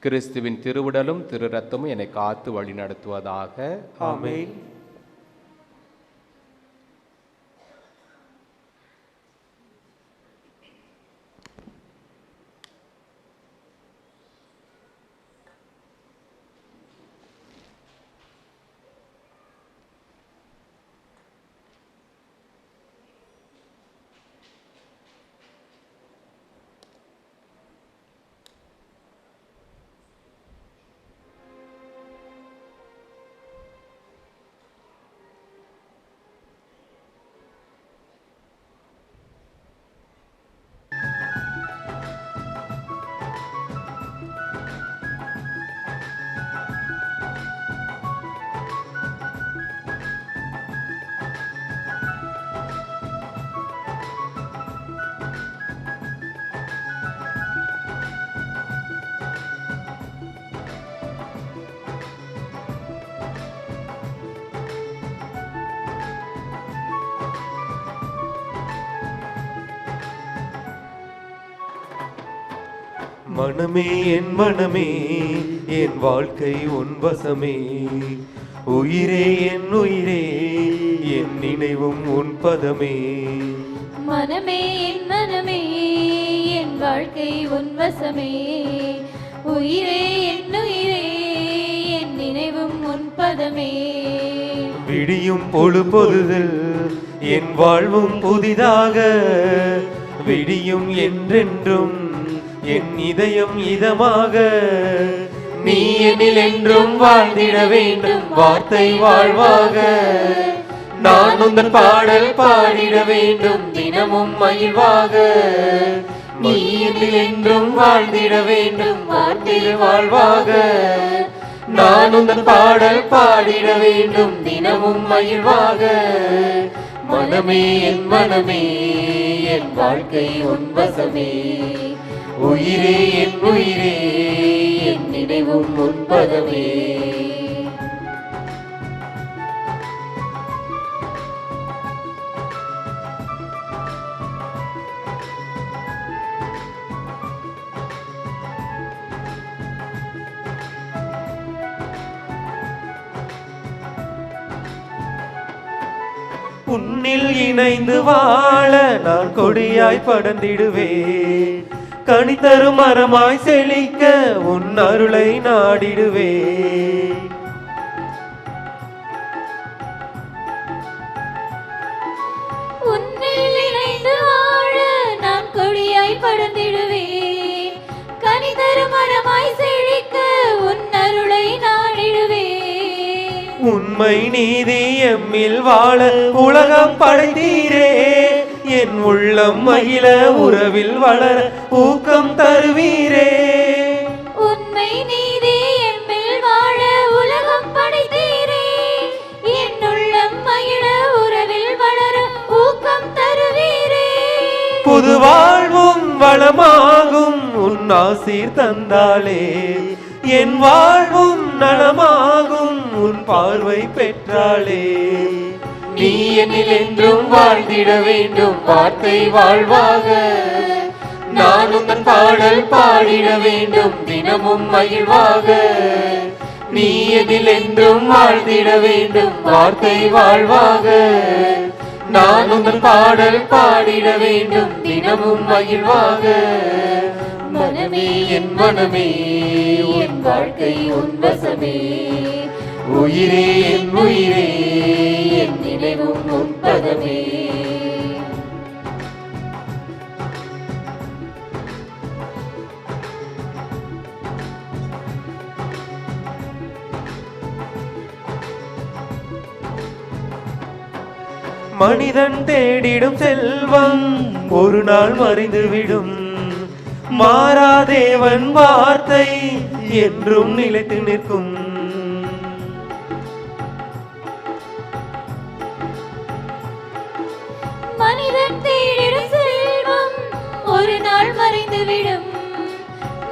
கிறிஸ்துவின் திருவுடலும் திரு ரத்தமும் என்னை காத்து வழி நடத்துவதாக. ஆமென். மனமே என் மனமே, என் வாழ்க்கை உன் வசமே. உயிரே என் உயிரே, என் நினைவும் உன் பதமே. மனமே என் மனமே, என் வாழ்க்கை உன் வசமே. உயிரே என் உயிரே, என் நினைவும் உன் பதமே. விடியும் பொழுபொழுதில் என் வாழ்வும் புதிதாக, விடியும் என்றென்றும் என் இதயம் இதமாக. நீ என்னில் என்றும் வாழ்ந்திட வேண்டும், வார்த்தை வாழ்வாக. நான் உந்தன் பாடல் பாடிட வேண்டும் தினமும் மகிழ்வாக. நீ என்னில் என்றும் வாழ்ந்திட வேண்டும் வார்த்தையில் வாழ்வாக. நான் உந்தன் பாடல் பாடிட வேண்டும் தினமும் மகிழ்வாக. மனமே என் மனமே என் வாழ்க்கை உன் வசமே. உயிரே என் உயிரே என் நினைவும் உன் பதமே. உன்னில் இணைந்து வாழ நான் கொடியாய் படர்ந்திடுவேன். கனி தரும் மரமாய் செழிக்க உன் அருளை நாடிடுவேன். உன்னில் இணைந்து வாழ நான் கொடியாய் படர்ந்திடுவேன். கனி தரும் மரமாய் செழிக்க உன் அருளை நாடிடுவேன். உண்மை நீதி எம்மில் வாழ உலகம் படைத்தீரே. என் உள்ளம் மகிழ உறவில் வளர ஊக்கம் தருவீரே. உண்மை நீதி எம்மில் வாழ உலகம் படைத்தீரே. என் உள்ளம் மகிழ உறவில் வளர ஊக்கம் தருவீரே. புது வாழ்வும் வளமாகும் உன் ஆசீர் தந்தாலே. என் வாழ்வும் நலமாகும் உன் பார்வை பெற்றாளே. நீ என்னில் என்றும் வாழ்ந்திட வேண்டும் வார்த்தை வாழ்வாக. நான் உந்தன் பாடல் பாடிட வேண்டும் தினமும் மகிழ்வாக. நீ என்னில் என்றும் வாழ்ந்திட வேண்டும் வார்த்தை வாழ்வாக. நான் உந்தன் பாடல் பாடிட வேண்டும் தினமும் மகிழ்வாக. மனமே என் மனமே என் வாழ்க்கை உன் வசமே. உயிரே என் உயிரே என் நினைவும் உன் பதமே. மனிதன் தேடிடும் செல்வம் ஒரு நாள் மறைந்துவிடும். மாறாதேவன் வார்த்தை என்றும் நிலைத்து நிற்கும். மனிதன் தேடிடும் செல்வம் ஒரு நாள் மறைந்துவிடும்.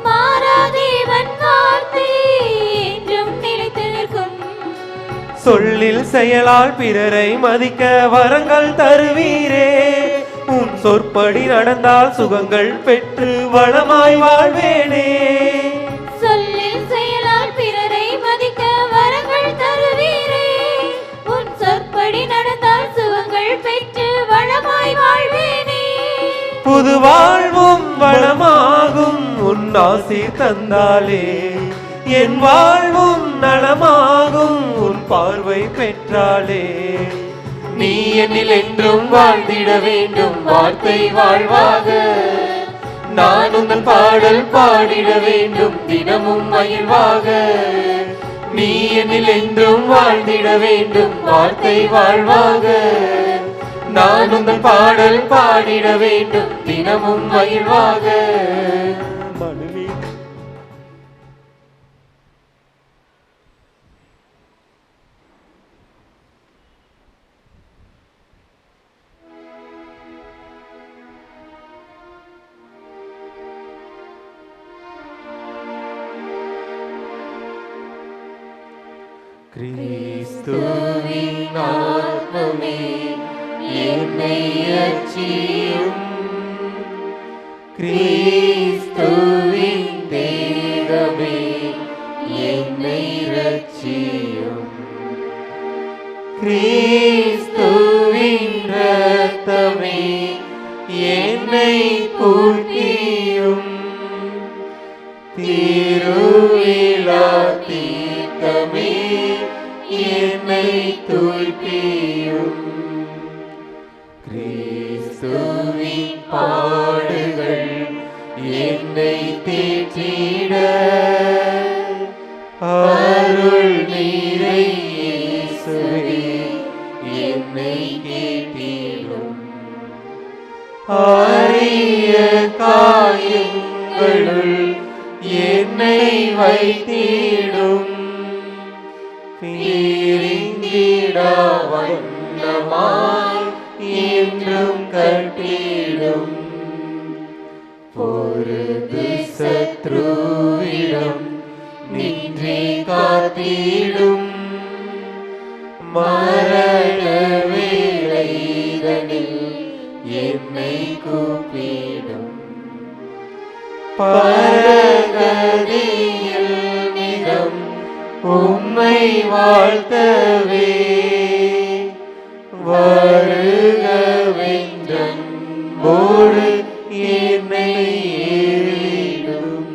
மாறாதேவன் வார்த்தை என்றும் நிலைத்து நிற்கும். சொல்லில் செயலால் பிறரை மதிக்க வரங்கள் தருவீரே. உன் சொற்படி நடந்தால் சுகங்கள் பெற்று வளமாய் வாழ்வேனே. சொல்லில் செயலால் பிறரை மதிக்க வரங்கள் தருவீரே. உன் சொற்படி நடந்தால் சுகங்கள் பெற்று வளமாய் வாழ்வேனே. புது வாழ்வும் வளமாகும் உன் ஆசீர் தந்தாலே. என் வாழ்வும் நலமாகும் உன் பார்வை பெற்றாலே. நீ என்னில் என்றும் வாழ்ந்திட வேண்டும் வார்த்தை வாழ்வாக. நான் உந்தன் பாடல் பாடிட வேண்டும் தினமும் மகிழ்வாக. நீ என்னில் என்றும் வாழ்ந்திட வேண்டும் வார்த்தை வாழ்வாக. நான் உந்தன் பாடல் பாடிட வேண்டும் தினமும் மகிழ்வாக. கிறிஸ்துவின் ஆத்மமே என்னை ரட்சியும். கிறிஸ்துவின் தேகமே என்னை ரட்சியும். கிறிஸ்துவின் இரத்தமே என்னை பூர்த்தியும். திருவிழா தீர்த்தமே என்னை தூய்ப்பியும். கிறிஸ்துவின் பாடுகள் என்னை தேற்றிட அருள் நீரை இயேசுவே என்னை பழைய காயங்களுள் என்னை வைத்திடும் பீரிந்திட வண்ணமாய் என்றும் கட்டிடும் பொருது சத்ருவிடம் நின்றே காத்திடும் மரண வேளைதனில் என்னை கூப்பிடும் பரகதியில் மிகம் உம்மை வாழ்த்தவே வருகவென்றோடு என்னை ஏறிடும்.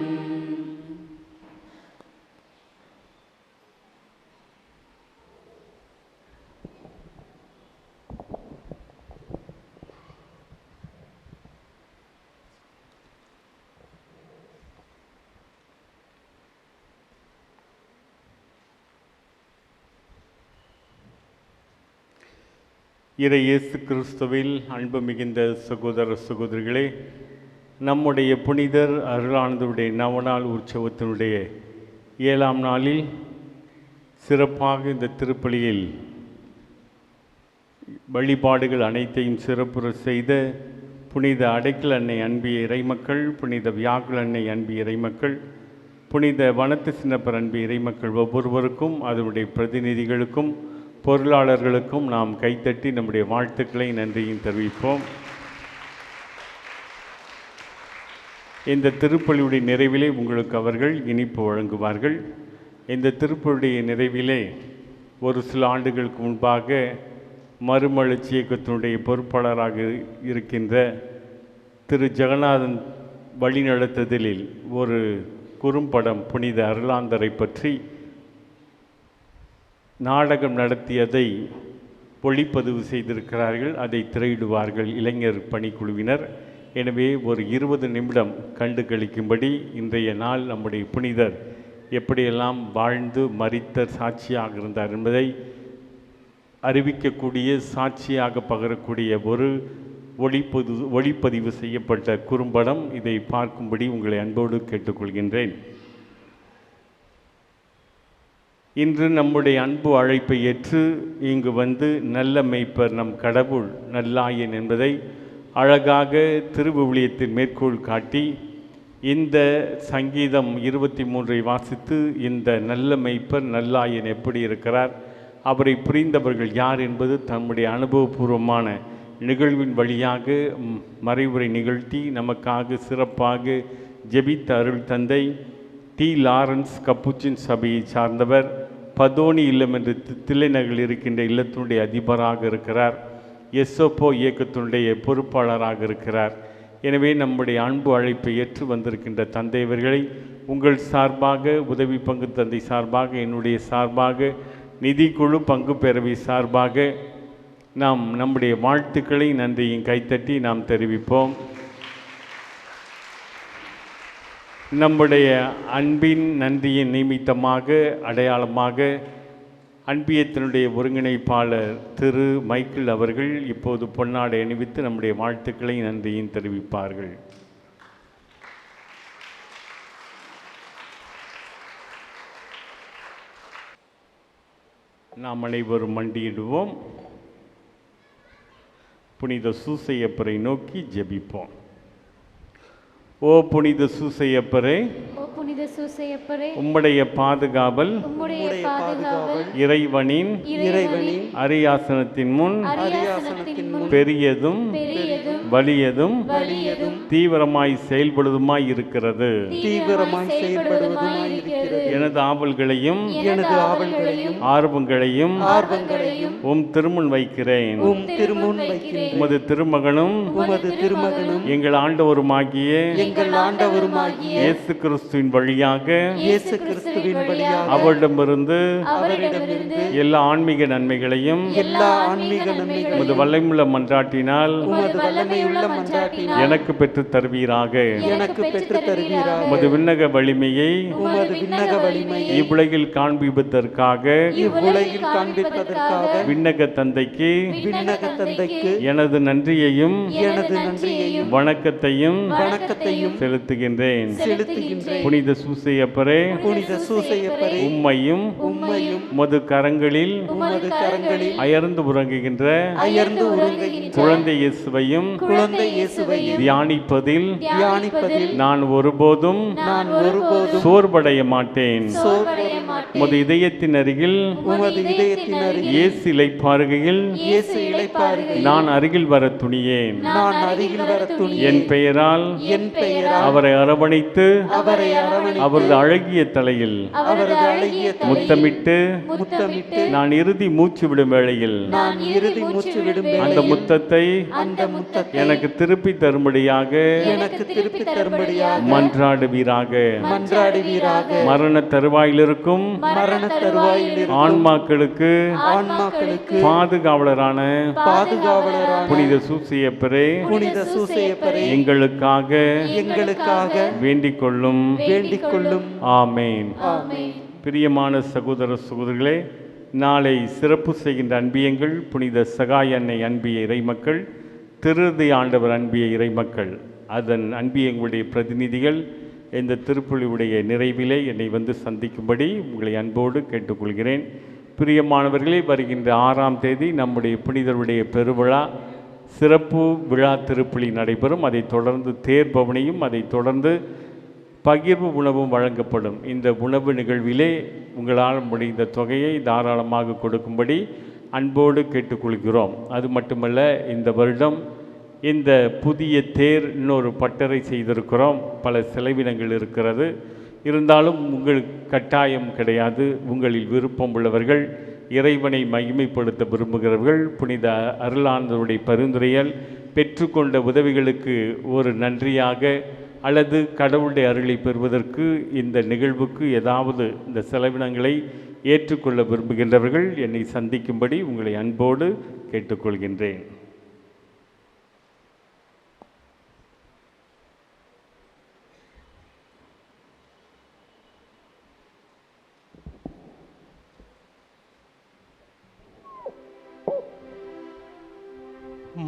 இறை இயேசு கிறிஸ்துவில் அன்பு மிகுந்த சகோதர சகோதரிகளே, நம்முடைய புனிதர் அருளானந்தருடைய நவநாள் உற்சவத்தினுடைய 7ஆம் நாளில் சிறப்பாக இந்த திருப்பலியில் வழிபாடுகள் அனைத்தையும் சிறப்புற செய்த புனித அடைக்கல் அன்னை அன்பிய இறைமக்கள், புனித வியாகுல அன்னை அன்பிய இறைமக்கள், புனித வனத்து சின்னப்பர் அன்பிய இறைமக்கள் ஒவ்வொருவருக்கும் அதனுடைய பிரதிநிதிகளுக்கும் பொருளாளர்களுக்கும் நாம் கைத்தட்டி நம்முடைய வாழ்த்துக்களை நன்றியும் தெரிவிப்போம். இந்த திருப்பலியுடைய நிறைவிலே உங்களுக்கு அவர்கள் இனிப்பு வழங்குவார்கள். இந்த திருப்பலியுடைய நிறைவிலே ஒரு சில ஆண்டுகளுக்கு முன்பாக மறுமலர்ச்சி இயக்கத்தினுடைய பொறுப்பாளராக இருக்கின்ற திரு ஜெகநாதன் வழிநடத்துதலில் ஒரு குறும்படம் புனித அருளாந்தரை பற்றி நாடகம் நடத்தியதை ஒளிப்பதிவு செய்திருக்கிறார்கள். அதை திரையிடுவார்கள் இளைஞர் பணிக்குழுவினர். எனவே ஒரு 20 நிமிடம் கண்டு கழிக்கும்படி இன்றைய நாள் நம்முடைய புனிதர் எப்படியெல்லாம் வாழ்ந்து மரித்த சாட்சியாக இருந்தார் என்பதை அறிவிக்கக்கூடிய, சாட்சியாக பகரக்கூடிய ஒரு ஒளிப்பதிவு செய்யப்பட்ட குறும்படம். இதை பார்க்கும்படி உங்களை அன்போடு கேட்டுக்கொள்கின்றேன். இன்று நம்முடைய அன்பு அழைப்பை ஏற்று இங்கு வந்து நல்ல மெய்ப்பர் நம் கடவுள் நல்லாயன் என்பதை அழகாக திருவிவிலியத்தில் மேற்கோள் காட்டி இந்த சங்கீதம் 23 வாசித்து இந்த நல்ல மெய்ப்பர் நல்லாயன் எப்படி இருக்கிறார், அவரை புரிந்தவர்கள் யார் என்பது தம்முடைய அனுபவபூர்வமான நிகழ்வின் வழியாக மறைவுரை நிகழ்த்தி நமக்காக சிறப்பாக ஜெபித்த அருள் தந்தை டி. லாரன்ஸ் கப்புச்சின் சபையை சார்ந்தவர். பதோனி இல்லம் என்று தில்லைநகரில் இருக்கின்ற இல்லத்தினுடைய அதிபராக இருக்கிறார். எஸ்ஓப்போ இயக்கத்தினுடைய பொறுப்பாளராக இருக்கிறார். எனவே நம்முடைய அன்பு அழைப்பை ஏற்று வந்திருக்கின்ற தந்தையவர்களை உங்கள் சார்பாக, உதவி பங்கு தந்தை சார்பாக, என்னுடைய சார்பாக, நிதிக்குழு பங்கு பேரவை சார்பாக நாம் நம்முடைய வாழ்த்துக்களை நன்றியும் கைத்தட்டி நாம் தெரிவிப்போம். நம்முடைய அன்பின் நன்றியின் நிமித்தமாக அடையாளமாக அன்பியத்தினுடைய ஒருங்கிணைப்பாளர் திரு மைக்கேல் அவர்கள் இப்போது பொன்னாடை அணிவித்து நம்முடைய வாழ்த்துக்களை நன்றியும் தெரிவிப்பார்கள். நாம் அனைவரும் மண்டியிடுவோம். புனித சூசையப்பரை நோக்கி ஜெபிப்போம். ஓ புனித சூசையப்பரே, உம்முடைய பாதுகாவல் இறைவனின் அரியாசனத்தின் முன் பெரியதும் வலியதும் தீவிரமாய் செயல்படுவதுமாய் இருக்கிறது. எனது ஆவல்களையும் ஆர்வங்களையும் உம் திருமுன் வைக்கிறேன். உமது திருமகனும் எங்கள் ஆண்டவருமாகிய இயேசு கிறிஸ்துவின் வழியாக அவரிடமிருந்து எல்லா ஆன்மீக நன்மைகளையும் உமது வல்லமையுள்ள மன்றாட்டினால் எனக்கு பெற்று பெற்றுத் தருவீராக. எனக்கு பெற்றுத் தருவீராக. உமது விண்ணக வலிமையை உமது விண்ணக வலிமையை இவ்வுலகில் காண்பிப்பதற்காக இவ்வுலகில் காண்பிப்பதற்காக விண்ணக தந்தைக்கு விண்ணக தந்தைக்கு எனது நன்றியையும் எனது நன்றியையும் வணக்கத்தையும் செலுத்துகின்றேன். புனித சூசையப்பரே, புனித சூசையப்பரே, உம்மையும் உமது கரங்களில் அயர்ந்து உறங்குகின்ற குழந்தை இயேசுவையும் தியானிப்பதில் நான் ஒருபோதும் சோர்வடைய மாட்டேன். உமது இதயத்தின் அருகில் இயேசு இளைப்பாறுகையில் நான் அருகில் வர துணியேன். என் பெயரால் அவரை அரவணைத்து அவரது அழகிய தலையில் முத்தமிட்டு நான் இறுதி மூச்சு விடும் வேளையில் அந்த முத்தத்தை எனக்கு திருப்பி தரும்படியாக மன்றாடுவீராக. மரண தருவாயில் இருக்கும் ஆன்மாக்களுக்கு பாதுகாவலரான புனித சூசையப்பரே, எங்களுக்காக வேண்டிக் கொள்ளும். ஆமேன். பிரியமான சகோதர சகோதரிகளே, நாளை சிறப்பு செய்கின்ற அன்பியங்கள் புனித சகாய அன்னை அன்பிய இறைமக்கள், திருதி ஆண்டவர் அன்பிய இறைமக்கள், அதன் அன்பியங்களுடைய பிரதிநிதிகள் இந்த திருப்பலியுடைய நிறைவிலே என்னை வந்து சந்திக்கும்படி உங்களை அன்போடு கேட்டுக்கொள்கிறேன். பிரியமானவர்களே, வருகின்ற 6ஆம் தேதி நம்முடைய புனிதருடைய பெருவிழா சிறப்பு விழா திருப்பலி நடைபெறும். அதைத் தொடர்ந்து தேர்பவனியும் அதைத் தொடர்ந்து பகிர்வு உணவும் வழங்கப்படும். இந்த உணவு நிகழ்விலே உங்களால் முடிந்த தொகையை தாராளமாக கொடுக்கும்படி அன்போடு கேட்டுக்கொள்கிறோம். அது மட்டுமல்ல, இந்த வருடம் இந்த புதிய தேர் இன்னொரு பட்டறை செய்திருக்கிறோம். பல செலவினங்கள் இருக்கிறது. இருந்தாலும் உங்களுக்கு கட்டாயம் கிடையாது. உங்களில் விருப்பம் உள்ளவர்கள், இறைவனை மகிமைப்படுத்த விரும்புகிறவர்கள், புனித அருளானந்தருடைய பரிந்துரையால் பெற்றுக்கொண்ட உதவிகளுக்கு ஒரு நன்றியாக அல்லது கடவுளுடைய அருளை பெறுவதற்கு இந்த நிகழ்வுக்கு ஏதாவது இந்த செலவினங்களை ஏற்றுக்கொள்ள விரும்புகின்றவர்கள் என்னை சந்திக்கும்படி உங்களை அன்போடு கேட்டுக்கொள்கின்றேன்.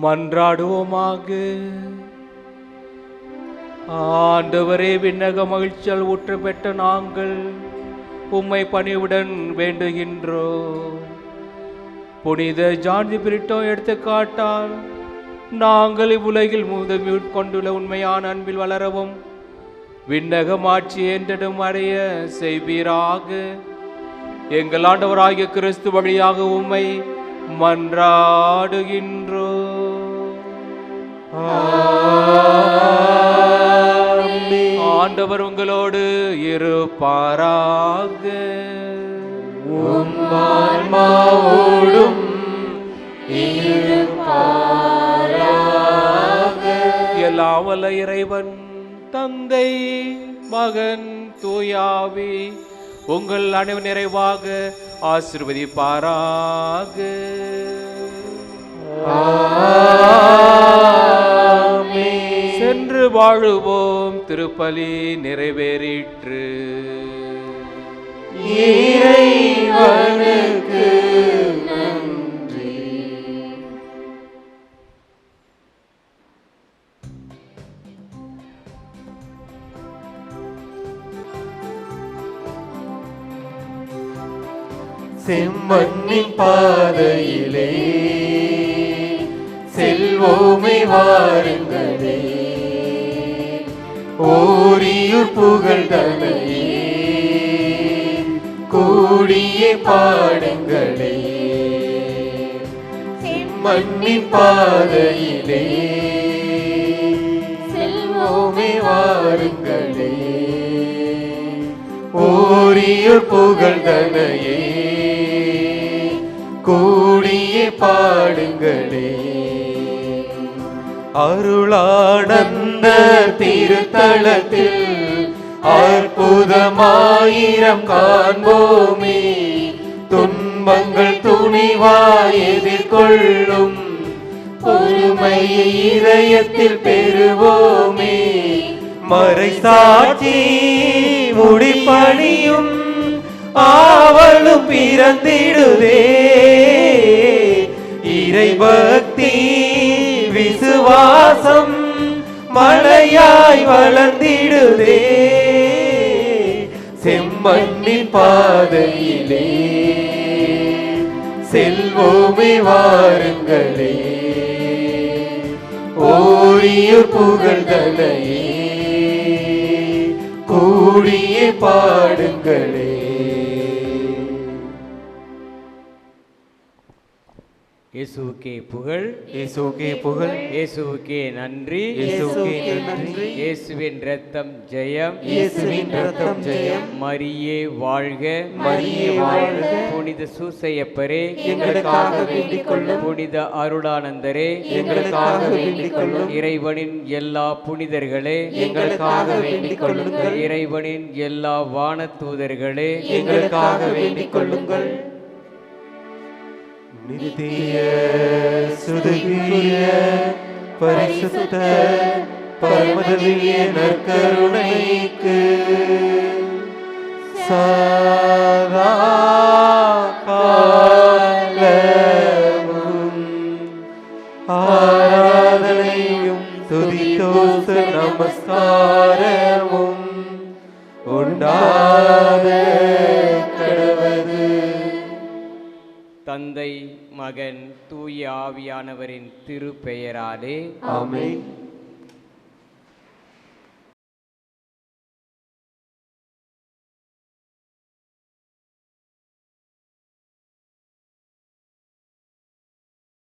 மன்றாடுவோமாக. ஆண்டவரே, விண்ணக மகிழ்ச்சியால் ஊற்று பெற்ற நாங்கள் உம்மை பணிவுடன் வேண்டுகின்றோம். புனித ஜான் பிரிட்டோ எடுத்துக்காட்டால் நாங்கள் இவ்வுலகில் முதல் கொண்டுள்ள உண்மையான அன்பில் வளரவும் விண்ணக மாட்சி என்றும் அடைய செய்வீராக. எங்கள் ஆண்டவராகிய கிறிஸ்து வழியாக உம்மை மன்றாடுகின்றோம். ஆண்டவர் உங்களோடு இருப்பாராக. எல்லாம் வல்ல இறைவன் தந்தை, மகன், தூயாவி உங்கள் அனைவரும் நிறைவாக ஆசீர்வதிப்பாராக. சென்று வாழுவோம். திருப்பலி நிறைவேறிற்று. இறைவனுக்கு நன்றி. செம்மண்ணின் பாதையிலே செல்வோமே வாருங்களே, ஓரியூர் புகழ்தனையே கூடியே பாடுங்களே. செம்மண்ணின் பாதையிலே செல்வோமே வாருங்களே, ஓரியூர் புகழ்தனையே கூடியே பாடுங்களே. அருளானந்த திருத்தலத்தில் அற்புதமாயிரம் காண்போமே, துன்பங்கள் துணிவாய் எதிர்கொள்ளும் பொறுமையை இதயத்தில் பெறுவோமே. மறைசாட்சி முடிப்பணியும் ஆவலும் பிறந்திடுதே. இறைபக்தி விசுவாசம் மழையாய் வளர்ந்திடுதே. செம்மண்ணின் பாதையிலே செல்வோமே வாருங்களே. ஓரியூர் புகழ்தலையே கூடியே பாடுங்களே. இயேசுவுக்கே புகழ், இயேசுவுக்கே புகழ், இயேசுவுக்கே நன்றி, இயேசுவுக்கே நன்றி. இயேசுவின் இரத்தம் ஜெயம், இயேசுவின் இரத்தம் ஜெயம். மரியே வாழ்க, மரியே வாழ்க. புனித சூசையப்பரே எங்களுக்காக வேண்டிக் கொள்ளும். புனித அருளானந்தரே எங்களுக்காக வேண்டிக் கொள்ளும். இறைவனின் எல்லா புனிதர்களே எங்களுக்காக வேண்டிக் கொள்ளுங்கள். இறைவனின் எல்லா வானதூதர்களே எங்களுக்காக வேண்டிக் கொள்ளுங்கள். நித்திய சுதுகிய பரிசுத்த பரமதவிய நற்கருணைக்கு சதா காலமும் ஆராதனையும் துதிதோச நமஸ்காரமும் உண்டாத கடவது. தந்தை, மகன், தூய ஆவியானவரின் திருப்பெயராலே ஆமென்.